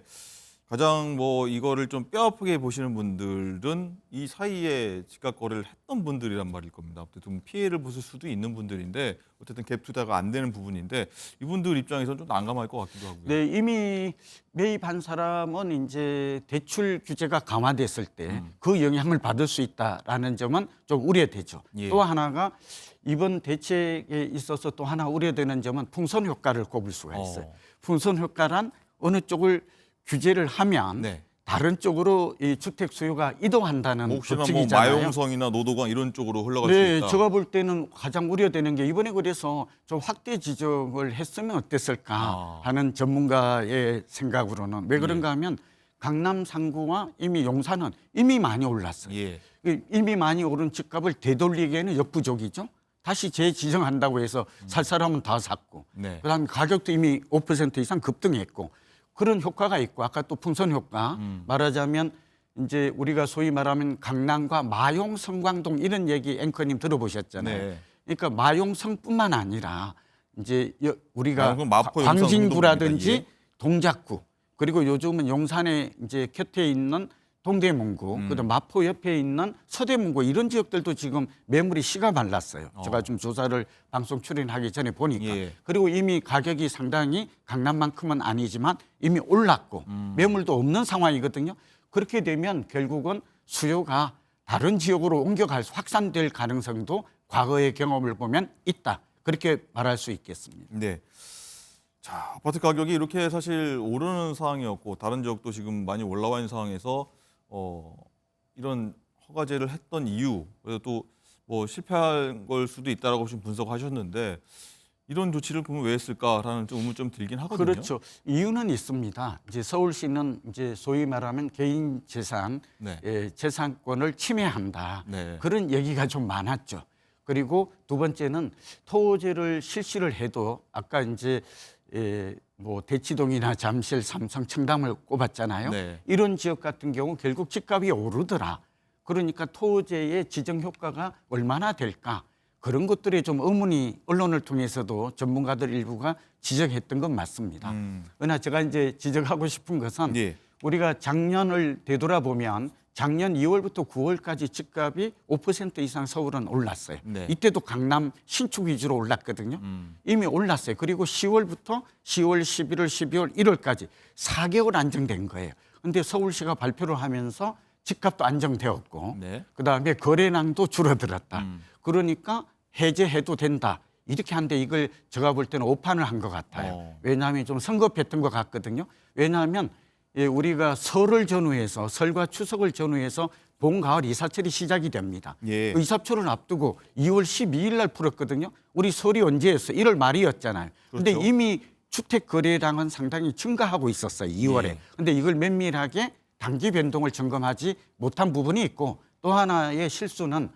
가장 뭐 이거를 좀 뼈아프게 보시는 분들은 이 사이에 집값 거래를 했던 분들이란 말일 겁니다. 어쨌든 피해를 보실 수도 있는 분들인데 어쨌든 갭 투자가 안 되는 부분인데 이분들 입장에서는 좀 난감할 것 같기도 하고요. 네, 이미 매입한 사람은 이제 대출 규제가 강화됐을 때 그 영향을 받을 수 있다라는 점은 좀 우려되죠. 예. 또 하나가 이번 대책에 있어서 또 하나 우려되는 점은 풍선 효과를 꼽을 수가 있어요. 풍선 효과란 어느 쪽을 규제를 하면 네. 다른 쪽으로 이 주택 수요가 이동한다는 혹시나 뭐 법칙이잖아요. 마용성이나 노도강 이런 쪽으로 흘러갈 수 네, 있다. 제가 볼 때는 가장 우려되는 게 이번에 그래서 좀 확대 지정을 했으면 어땠을까 하는 전문가의 생각으로는 왜 그런가 하면 강남 3구와 이미 용산은 이미 많이 올랐어요. 예. 이미 많이 오른 집값을 되돌리기에는 역부족이죠. 다시 재지정한다고 해서 살 사람은 다 샀고 네. 그다음에 가격도 이미 5% 이상 급등했고 그런 효과가 있고 아까 또 풍선 효과 말하자면 이제 우리가 소위 말하면 강남과 마용 성광동 이런 얘기 앵커님 들어보셨잖아요. 네. 그러니까 마용성뿐만 아니라 이제 우리가 마용은 마포, 용산, 광진구라든지 홍동입니다. 동작구 그리고 요즘은 용산에 이제 곁에 있는 동대문구, 그다음 마포 옆에 있는 서대문구 이런 지역들도 지금 매물이 씨가 말랐어요. 제가 좀 조사를 방송 출연하기 전에 보니까. 예. 그리고 이미 가격이 상당히 강남만큼은 아니지만 이미 올랐고 매물도 없는 상황이거든요. 그렇게 되면 결국은 수요가 다른 지역으로 옮겨갈 확산될 가능성도 과거의 경험을 보면 있다. 그렇게 말할 수 있겠습니다. 네. 자, 아파트 가격이 이렇게 사실 오르는 상황이었고 다른 지역도 지금 많이 올라와 있는 상황에서 이런 허가제를 했던 이유, 그래서 또 뭐 실패한 걸 수도 있다라고 지금 분석하셨는데 이런 조치를 그러면 왜 했을까라는 좀 의문점 들긴 하거든요. 그렇죠. 이유는 있습니다. 이제 서울시는 이제 소위 말하면 개인 재산, 네. 재산권을 침해한다. 네. 그런 얘기가 좀 많았죠. 그리고 두 번째는 토지를 실시를 해도 아까 이제 뭐 대치동이나 잠실, 삼성, 청담을 꼽았잖아요. 네. 이런 지역 같은 경우 결국 집값이 오르더라. 그러니까 토지의 지정 효과가 얼마나 될까? 그런 것들이 좀 의문이 언론을 통해서도 전문가들 일부가 지적했던 건 맞습니다. 그러나 제가 이제 지적하고 싶은 것은 예. 우리가 작년을 되돌아보면 작년 2월부터 9월까지 집값이 5% 이상 서울은 올랐어요. 네. 이때도 강남 신축 위주로 올랐거든요. 이미 올랐어요. 그리고 10월부터 10월, 11월, 12월, 1월까지 4개월 안정된 거예요. 그런데 서울시가 발표를 하면서 집값도 안정되었고 네. 그다음에 거래량도 줄어들었다. 그러니까 해제해도 된다. 이렇게 하는데 이걸 제가 볼 때는 오판을 한 것 같아요. 왜냐하면 좀 성급했던 것 같거든요. 왜냐하면 우리가 설을 전후해서 설과 추석을 전후해서 봄, 가을 이사철이 시작이 됩니다. 예. 그 이사철을 앞두고 2월 12일 날 풀었거든요. 우리 설이 언제였어요? 1월 말이었잖아요. 그런데 그렇죠. 이미 주택 거래량은 상당히 증가하고 있었어요. 2월에. 그런데 이걸 면밀하게 단기 변동을 점검하지 못한 부분이 있고 또 하나의 실수는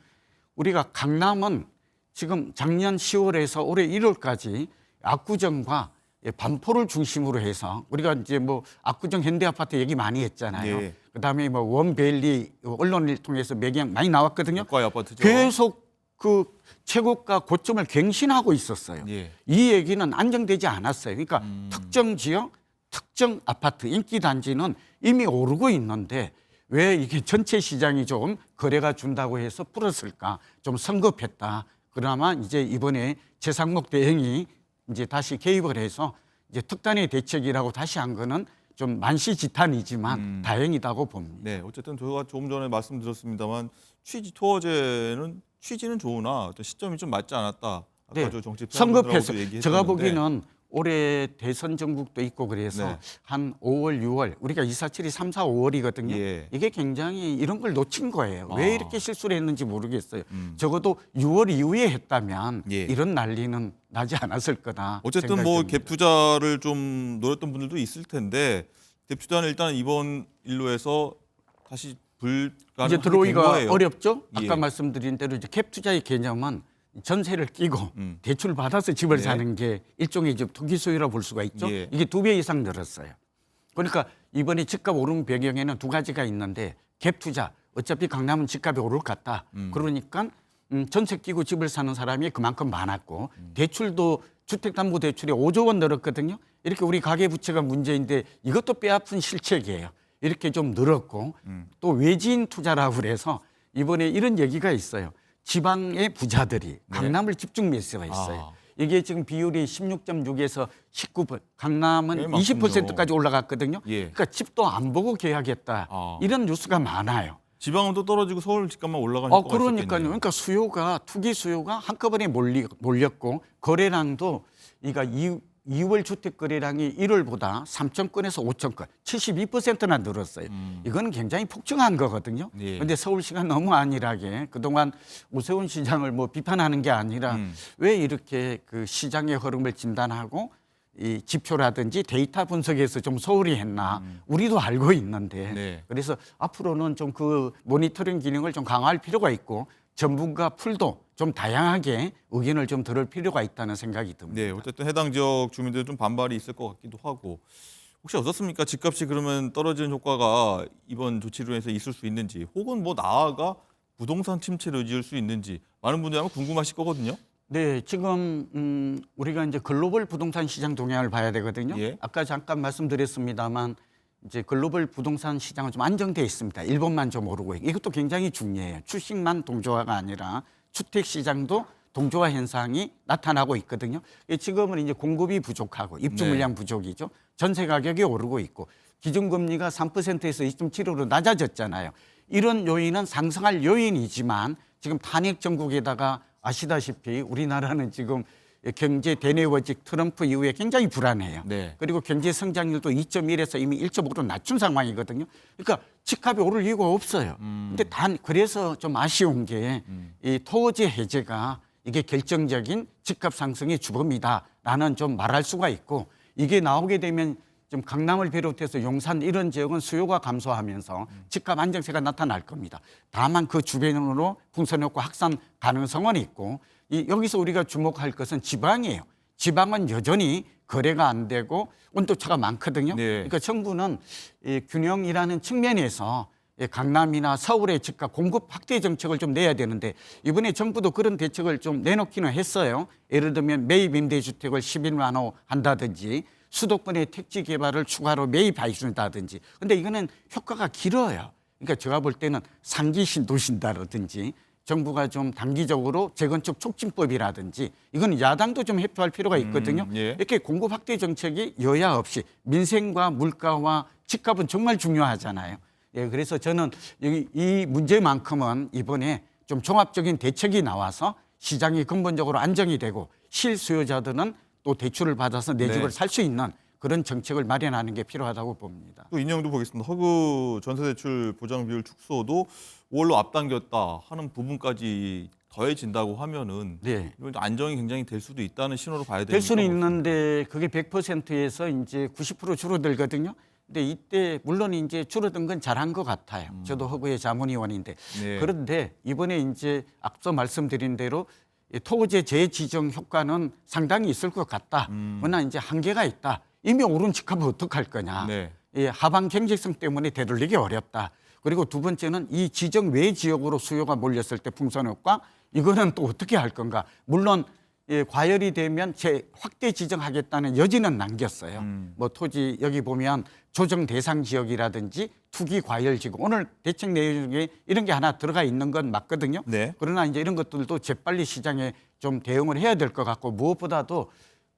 우리가 강남은 지금 작년 10월에서 올해 1월까지 압구정과 반포를 중심으로 해서 우리가 이제 뭐 압구정 현대아파트 얘기 많이 했잖아요. 예. 그다음에 뭐 원베일리 언론을 통해서 매경 많이 나왔거든요. 고가 아파트죠. 계속 그 최고가 고점을 갱신하고 있었어요. 예. 이 얘기는 안정되지 않았어요. 그러니까 특정 지역, 특정 아파트, 인기 단지는 이미 오르고 있는데 왜 이게 전체 시장이 좀 거래가 준다고 해서 풀었을까? 좀 성급했다. 그나마 이제 이번에 최상목 대행이 이제 다시 개입을 해서 이제 특단의 대책이라고 다시 한 거는 좀 만시지탄이지만 다행이다고 봅니다. 네, 어쨌든 저희가 조금 전에 말씀드렸습니다만 토어제는 취지는 좋으나 어떤 시점이 좀 맞지 않았다. 아까 네, 저 정치 성급해서 얘기했었는데. 제가 보기에는 올해 대선 정국도 있고 그래서 네. 한 5월, 6월 우리가 이사철이 3, 4, 5월이거든요. 예. 이게 굉장히 이런 걸 놓친 거예요. 아. 왜 이렇게 실수를 했는지 모르겠어요. 적어도 6월 이후에 했다면 예. 이런 난리는 나지 않았을 거다. 어쨌든 생각이 뭐 듭니다. 갭 투자를 좀 노렸던 분들도 있을 텐데 갭 투자는 일단 이번 일로에서 다시 불가능하게 이제 된 들어오기가 거예요. 어렵죠. 예. 아까 말씀드린 대로 이제 갭 투자의 개념은 전세를 끼고 대출 받아서 집을 네. 사는 게 일종의 이제 투기 소유라 볼 수가 있죠. 예. 이게 2배 이상 늘었어요. 그러니까 이번에 집값 오른 배경에는 두 가지가 있는데 갭 투자. 어차피 강남은 집값이 오를 것 같다. 그러니까 전세 끼고 집을 사는 사람이 그만큼 많았고 대출도 주택담보대출이 5조 원 늘었거든요. 이렇게 우리 가계부채가 문제인데 이것도 뼈아픈 실책이에요. 이렇게 좀 늘었고 또 외지인 투자라고 그래서 이번에 이런 얘기가 있어요. 지방의 부자들이 강남을 집중 매수가 있어요. 이게 지금 비율이 16.6에서 19%, 강남은 20%까지 올라갔거든요. 예. 그러니까 집도 안 보고 계약했다. 이런 뉴스가 많아요. 지방은 또 떨어지고 서울 집값만 올라가는 거가 그러니까요. 있었겠네요. 그러니까 수요가 투기 수요가 한꺼번에 몰렸고 거래량도 그러니까 2월 주택 거래량이 1월보다 3천 건에서 5천 건, 72%나 늘었어요. 이거는 굉장히 폭증한 거거든요. 그런데 예. 서울시가 너무 안일하게 그동안 오세훈 시장을 뭐 비판하는 게 아니라 왜 이렇게 그 시장의 흐름을 진단하고 이 지표라든지 데이터 분석에서 좀 소홀히 했나 우리도 알고 있는데 네. 그래서 앞으로는 좀 그 모니터링 기능을 좀 강화할 필요가 있고 전문가 풀도 좀 다양하게 의견을 좀 들을 필요가 있다는 생각이 듭니다. 네, 어쨌든 해당 지역 주민들은 좀 반발이 있을 것 같기도 하고 혹시 어떻습니까? 집값이 그러면 떨어지는 효과가 이번 조치로 해서 있을 수 있는지 혹은 뭐 나아가 부동산 침체를 이을 수 있는지 많은 분들이 아마 궁금하실 거거든요. 네, 지금 우리가 이제 글로벌 부동산 시장 동향을 봐야 되거든요. 예. 아까 잠깐 말씀드렸습니다만 이제 글로벌 부동산 시장은 좀 안정돼 있습니다. 일본만 좀 오르고 이것도 굉장히 중요해요. 주식만 동조화가 아니라 주택 시장도 동조화 현상이 나타나고 있거든요. 지금은 이제 공급이 부족하고 입주 물량 부족이죠. 전세 가격이 오르고 있고 기준금리가 3%에서 2.75로 낮아졌잖아요. 이런 요인은 상승할 요인이지만 지금 탄핵 정국에다가 아시다시피 우리나라는 지금 경제 대내워직 트럼프 이후에 굉장히 불안해요. 네. 그리고 경제 성장률도 2.1에서 이미 1.5로 낮춘 상황이거든요. 그러니까 집값이 오를 이유가 없어요. 근데 그래서 좀 아쉬운 게 이 토지 해제가 이게 결정적인 집값 상승의 주범이다라는 좀 말할 수가 있고 이게 나오게 되면 좀 강남을 비롯해서 용산 이런 지역은 수요가 감소하면서 집값 안정세가 나타날 겁니다. 다만 그 주변으로 풍선 효과 확산 가능성은 있고 여기서 우리가 주목할 것은 지방이에요. 지방은 여전히 거래가 안 되고 온도차가 많거든요. 네. 그러니까 정부는 이 균형이라는 측면에서 강남이나 서울의 집값 공급 확대 정책을 좀 내야 되는데 이번에 정부도 그런 대책을 좀 내놓기는 했어요. 예를 들면 매입 임대주택을 11만호 한다든지 수도권의 택지 개발을 추가로 매입해준다든지. 근데 이거는 효과가 길어요. 그러니까 제가 볼 때는 상기 신도시다라든지 정부가 좀 단기적으로 재건축 촉진법이라든지 이건 야당도 좀 협조할 필요가 있거든요. 예. 이렇게 공급 확대 정책이 여야 없이 민생과 물가와 집값은 정말 중요하잖아요. 예, 그래서 저는 이 문제만큼은 이번에 좀 종합적인 대책이 나와서 시장이 근본적으로 안정이 되고 실수요자들은 또 대출을 받아서 내 네. 집을 살 수 있는 그런 정책을 마련하는 게 필요하다고 봅니다. 또 인용도 보겠습니다. 허그 전세대출 보장 비율 축소도 5월로 앞당겼다 하는 부분까지 더해진다고 하면은 네. 이건 안정이 굉장히 될 수도 있다는 신호로 봐야 되니까. 될 수는 있는데 그게 100%에서 이제 90% 줄어들거든요. 근데 이때 물론 이제 줄어든 건 잘한 것 같아요. 저도 허그의 자문위원인데 네. 그런데 이번에 이제 앞서 말씀드린 대로 이 토지의 재지정 효과는 상당히 있을 것 같다. 그러나 이제 한계가 있다. 이미 오른 집값을 어떡할 거냐. 네. 이 하방 경직성 때문에 되돌리기 어렵다. 그리고 두 번째는 이 지정 외 지역으로 수요가 몰렸을 때 풍선 효과 이거는 또 어떻게 할 건가. 물론 과열이 되면 확대 지정하겠다는 여지는 남겼어요. 뭐 토지 여기 보면 조정 대상 지역이라든지 투기 과열 지구 오늘 대책 내용에 이런 게 하나 들어가 있는 건 맞거든요. 네. 그러나 이제 이런 것들도 재빨리 시장에 좀 대응을 해야 될 것 같고 무엇보다도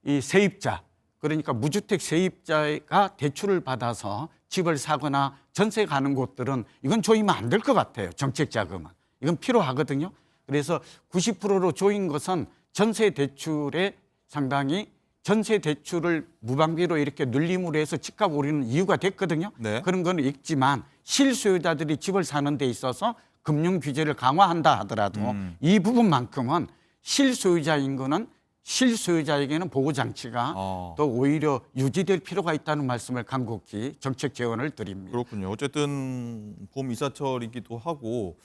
이 세입자 그러니까 무주택 세입자가 대출을 받아서 집을 사거나 전세 가는 곳들은 이건 조이면 안 될 것 같아요. 정책 자금은. 이건 필요하거든요. 그래서 90%로 조인 것은 전세 대출에 상당히 전세 대출을 무방비로 이렇게 늘림으로 해서 집값 오르는 이유가 됐거든요. 네. 그런 건 있지만 실수요자들이 집을 사는 데 있어서 금융 규제를 강화한다 하더라도 이 부분만큼은 실수요자인 거는 실수요자에게는 보호장치가 또 오히려 유지될 필요가 있다는 말씀을 간곡히 정책 제언을 드립니다. 그렇군요. 어쨌든 봄 이사철이기도 하고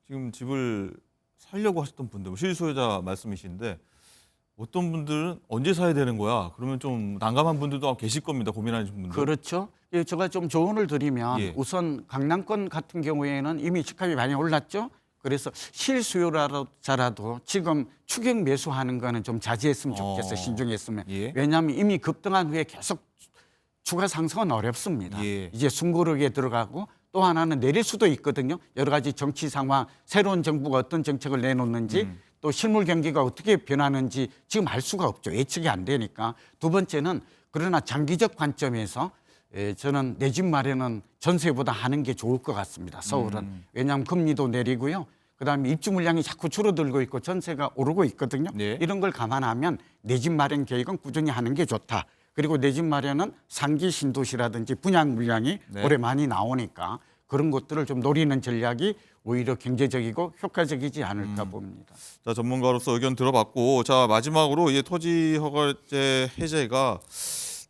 지금 집을 살려고 하셨던 분들, 실수요자 말씀이신데 어떤 분들은 언제 사야 되는 거야? 그러면 좀 난감한 분들도 계실 겁니다. 고민하시는 분들. 그렇죠. 예, 제가 좀 조언을 드리면 예. 우선 강남권 같은 경우에는 이미 집값이 많이 올랐죠. 그래서 실수요자라도 지금 추격 매수하는 거는 좀 자제했으면 좋겠어요. 신중했으면. 예. 왜냐하면 이미 급등한 후에 계속 추가 상승은 어렵습니다. 예. 이제 숨고르기에 들어가고 또 하나는 내릴 수도 있거든요. 여러 가지 정치 상황, 새로운 정부가 어떤 정책을 내놓는지 또 실물 경기가 어떻게 변하는지 지금 알 수가 없죠. 예측이 안 되니까. 두 번째는 그러나 장기적 관점에서 저는 내 집 마련은 전세보다 하는 게 좋을 것 같습니다. 서울은. 왜냐하면 금리도 내리고요. 그다음에 입주 물량이 자꾸 줄어들고 있고 전세가 오르고 있거든요. 네. 이런 걸 감안하면 내 집 마련 계획은 꾸준히 하는 게 좋다. 그리고 내 집 마련은 상기 신도시라든지 분양 물량이 네. 올해 많이 나오니까 그런 것들을 좀 노리는 전략이 오히려 경제적이고 효과적이지 않을까 봅니다. 자, 전문가로서 의견 들어봤고, 자 마지막으로 이 토지 허가제 해제가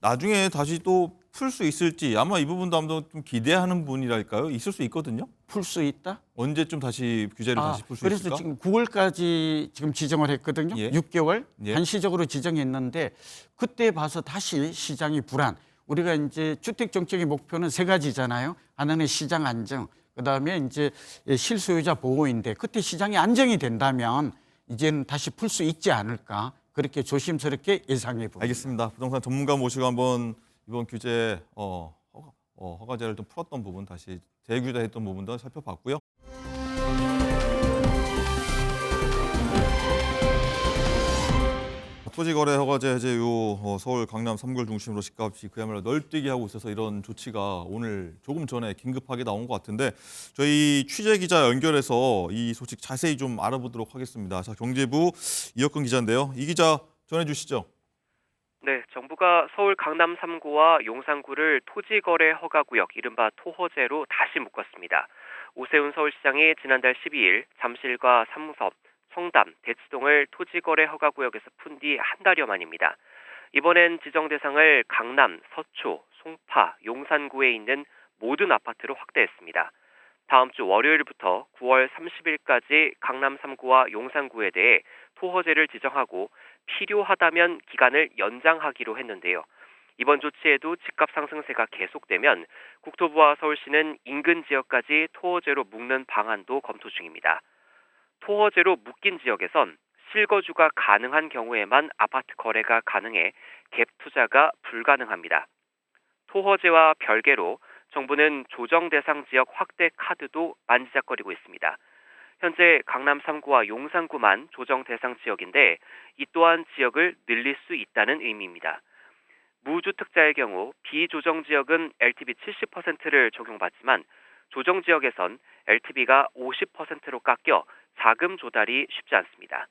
나중에 다시 또 풀 수 있을지 아마 이 부분도 아무도 좀 기대하는 분이랄까요? 있을 수 있거든요. 풀 수 있다? 언제쯤 다시 규제를 다시 풀 수 그래서 있을까? 지금 9월까지 지금 지정을 했거든요. 예. 6개월 예. 한시적으로 지정했는데 그때 봐서 다시 시장이 불안. 우리가 이제 주택 정책의 목표는 세 가지잖아요. 하나는 시장 안정, 그다음에 이제 실수요자 보호인데 그때 시장이 안정이 된다면 이제는 다시 풀 수 있지 않을까 그렇게 조심스럽게 예상해 봅니다. 알겠습니다. 부동산 전문가 모시고 한번 이번 규제 허가제를 좀 풀었던 부분 다시 재규제했던 부분도 살펴봤고요. 토지거래 허가제 해제 이후 서울 강남 3구를 중심으로 집값이 그야말로 널뛰게 하고 있어서 이런 조치가 오늘 조금 전에 긴급하게 나온 것 같은데 저희 취재 기자 연결해서 이 소식 자세히 좀 알아보도록 하겠습니다. 자, 경제부 이혁근 기자인데요. 이 기자 전해주시죠. 네, 정부가 서울 강남 3구와 용산구를 토지거래 허가구역, 이른바 토허제로 다시 묶었습니다. 오세훈 서울시장이 지난달 12일 잠실과 삼섬, 성담, 대치동을 토지거래 허가구역에서 푼 뒤 한 달여 만입니다. 이번엔 지정 대상을 강남, 서초, 송파, 용산구에 있는 모든 아파트로 확대했습니다. 다음 주 월요일부터 9월 30일까지 강남 3구와 용산구에 대해 토허제를 지정하고 필요하다면 기간을 연장하기로 했는데요. 이번 조치에도 집값 상승세가 계속되면 국토부와 서울시는 인근 지역까지 토허제로 묶는 방안도 검토 중입니다. 토허제로 묶인 지역에선 실거주가 가능한 경우에만 아파트 거래가 가능해 갭 투자가 불가능합니다. 토허제와 별개로 정부는 조정 대상 지역 확대 카드도 만지작거리고 있습니다. 현재 강남 3구와 용산구만 조정 대상 지역인데 이 또한 지역을 늘릴 수 있다는 의미입니다. 무주택자의 경우 비조정 지역은 LTV 70%를 적용받지만 조정 지역에선 LTV가 50%로 깎여 자금 조달이 쉽지 않습니다.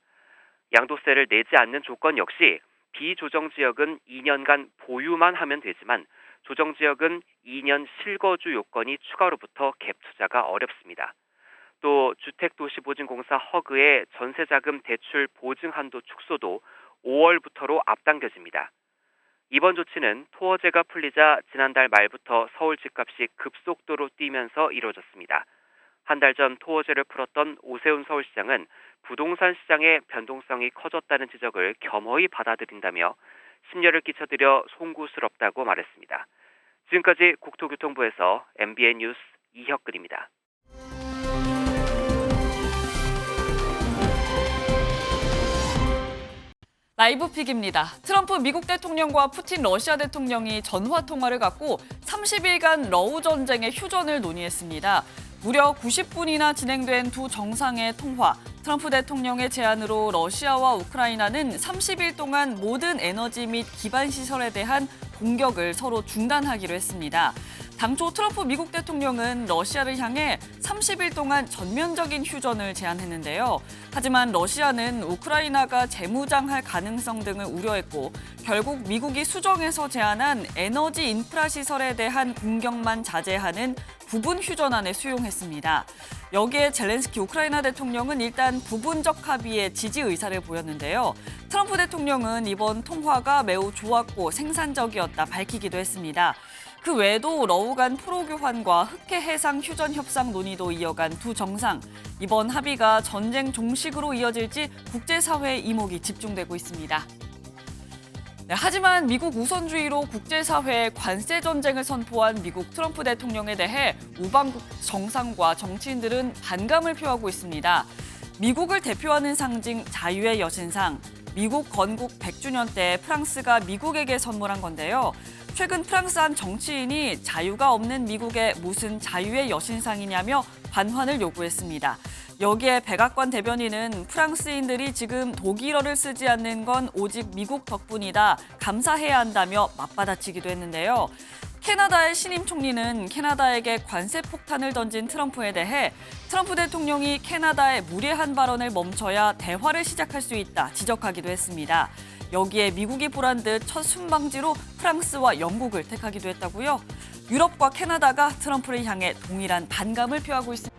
양도세를 내지 않는 조건 역시 비조정 지역은 2년간 보유만 하면 되지만 조정 지역은 2년 실거주 요건이 추가로 붙어 갭 투자가 어렵습니다. 또 주택도시보증공사 허그의 전세자금 대출 보증 한도 축소도 5월부터로 앞당겨집니다. 이번 조치는 토허제가 풀리자 지난달 말부터 서울 집값이 급속도로 뛰면서 이루어졌습니다. 한 달 전 토허제를 풀었던 오세훈 서울시장은 부동산 시장의 변동성이 커졌다는 지적을 겸허히 받아들인다며 심려를 끼쳐드려 송구스럽다고 말했습니다. 지금까지 국토교통부에서 MBN 뉴스 이혁근입니다. 라이브 픽입니다. 트럼프 미국 대통령과 푸틴 러시아 대통령이 전화 통화를 갖고 30일간 러우 전쟁의 휴전을 논의했습니다. 무려 90분이나 진행된 두 정상의 통화. 트럼프 대통령의 제안으로 러시아와 우크라이나는 30일 동안 모든 에너지 및 기반 시설에 대한 공격을 서로 중단하기로 했습니다. 당초 트럼프 미국 대통령은 러시아를 향해 30일 동안 전면적인 휴전을 제안했는데요. 하지만 러시아는 우크라이나가 재무장할 가능성 등을 우려했고 결국 미국이 수정해서 제안한 에너지 인프라 시설에 대한 공격만 자제하는 부분 휴전안에 수용했습니다. 여기에 젤렌스키 우크라이나 대통령은 일단 부분적 합의에 지지 의사를 보였는데요. 트럼프 대통령은 이번 통화가 매우 좋았고 생산적이었다 밝히기도 했습니다. 그 외에도 러우 간 포로 교환과 흑해 해상 휴전 협상 논의도 이어간 두 정상. 이번 합의가 전쟁 종식으로 이어질지 국제사회의 이목이 집중되고 있습니다. 네, 하지만 미국 우선주의로 국제사회에 관세 전쟁을 선포한 미국 트럼프 대통령에 대해 우방국 정상과 정치인들은 반감을 표하고 있습니다. 미국을 대표하는 상징 자유의 여신상. 미국 건국 100주년 때 프랑스가 미국에게 선물한 건데요. 최근 프랑스 한 정치인이 자유가 없는 미국에 무슨 자유의 여신상이냐며 반환을 요구했습니다. 여기에 백악관 대변인은 프랑스인들이 지금 독일어를 쓰지 않는 건 오직 미국 덕분이다. 감사해야 한다며 맞받아치기도 했는데요. 캐나다의 신임 총리는 캐나다에게 관세 폭탄을 던진 트럼프에 대해 트럼프 대통령이 캐나다의 무례한 발언을 멈춰야 대화를 시작할 수 있다 지적하기도 했습니다. 여기에 미국이 보란 듯 첫 순방지로 프랑스와 영국을 택하기도 했다고요. 유럽과 캐나다가 트럼프를 향해 동일한 반감을 표하고 있습니다.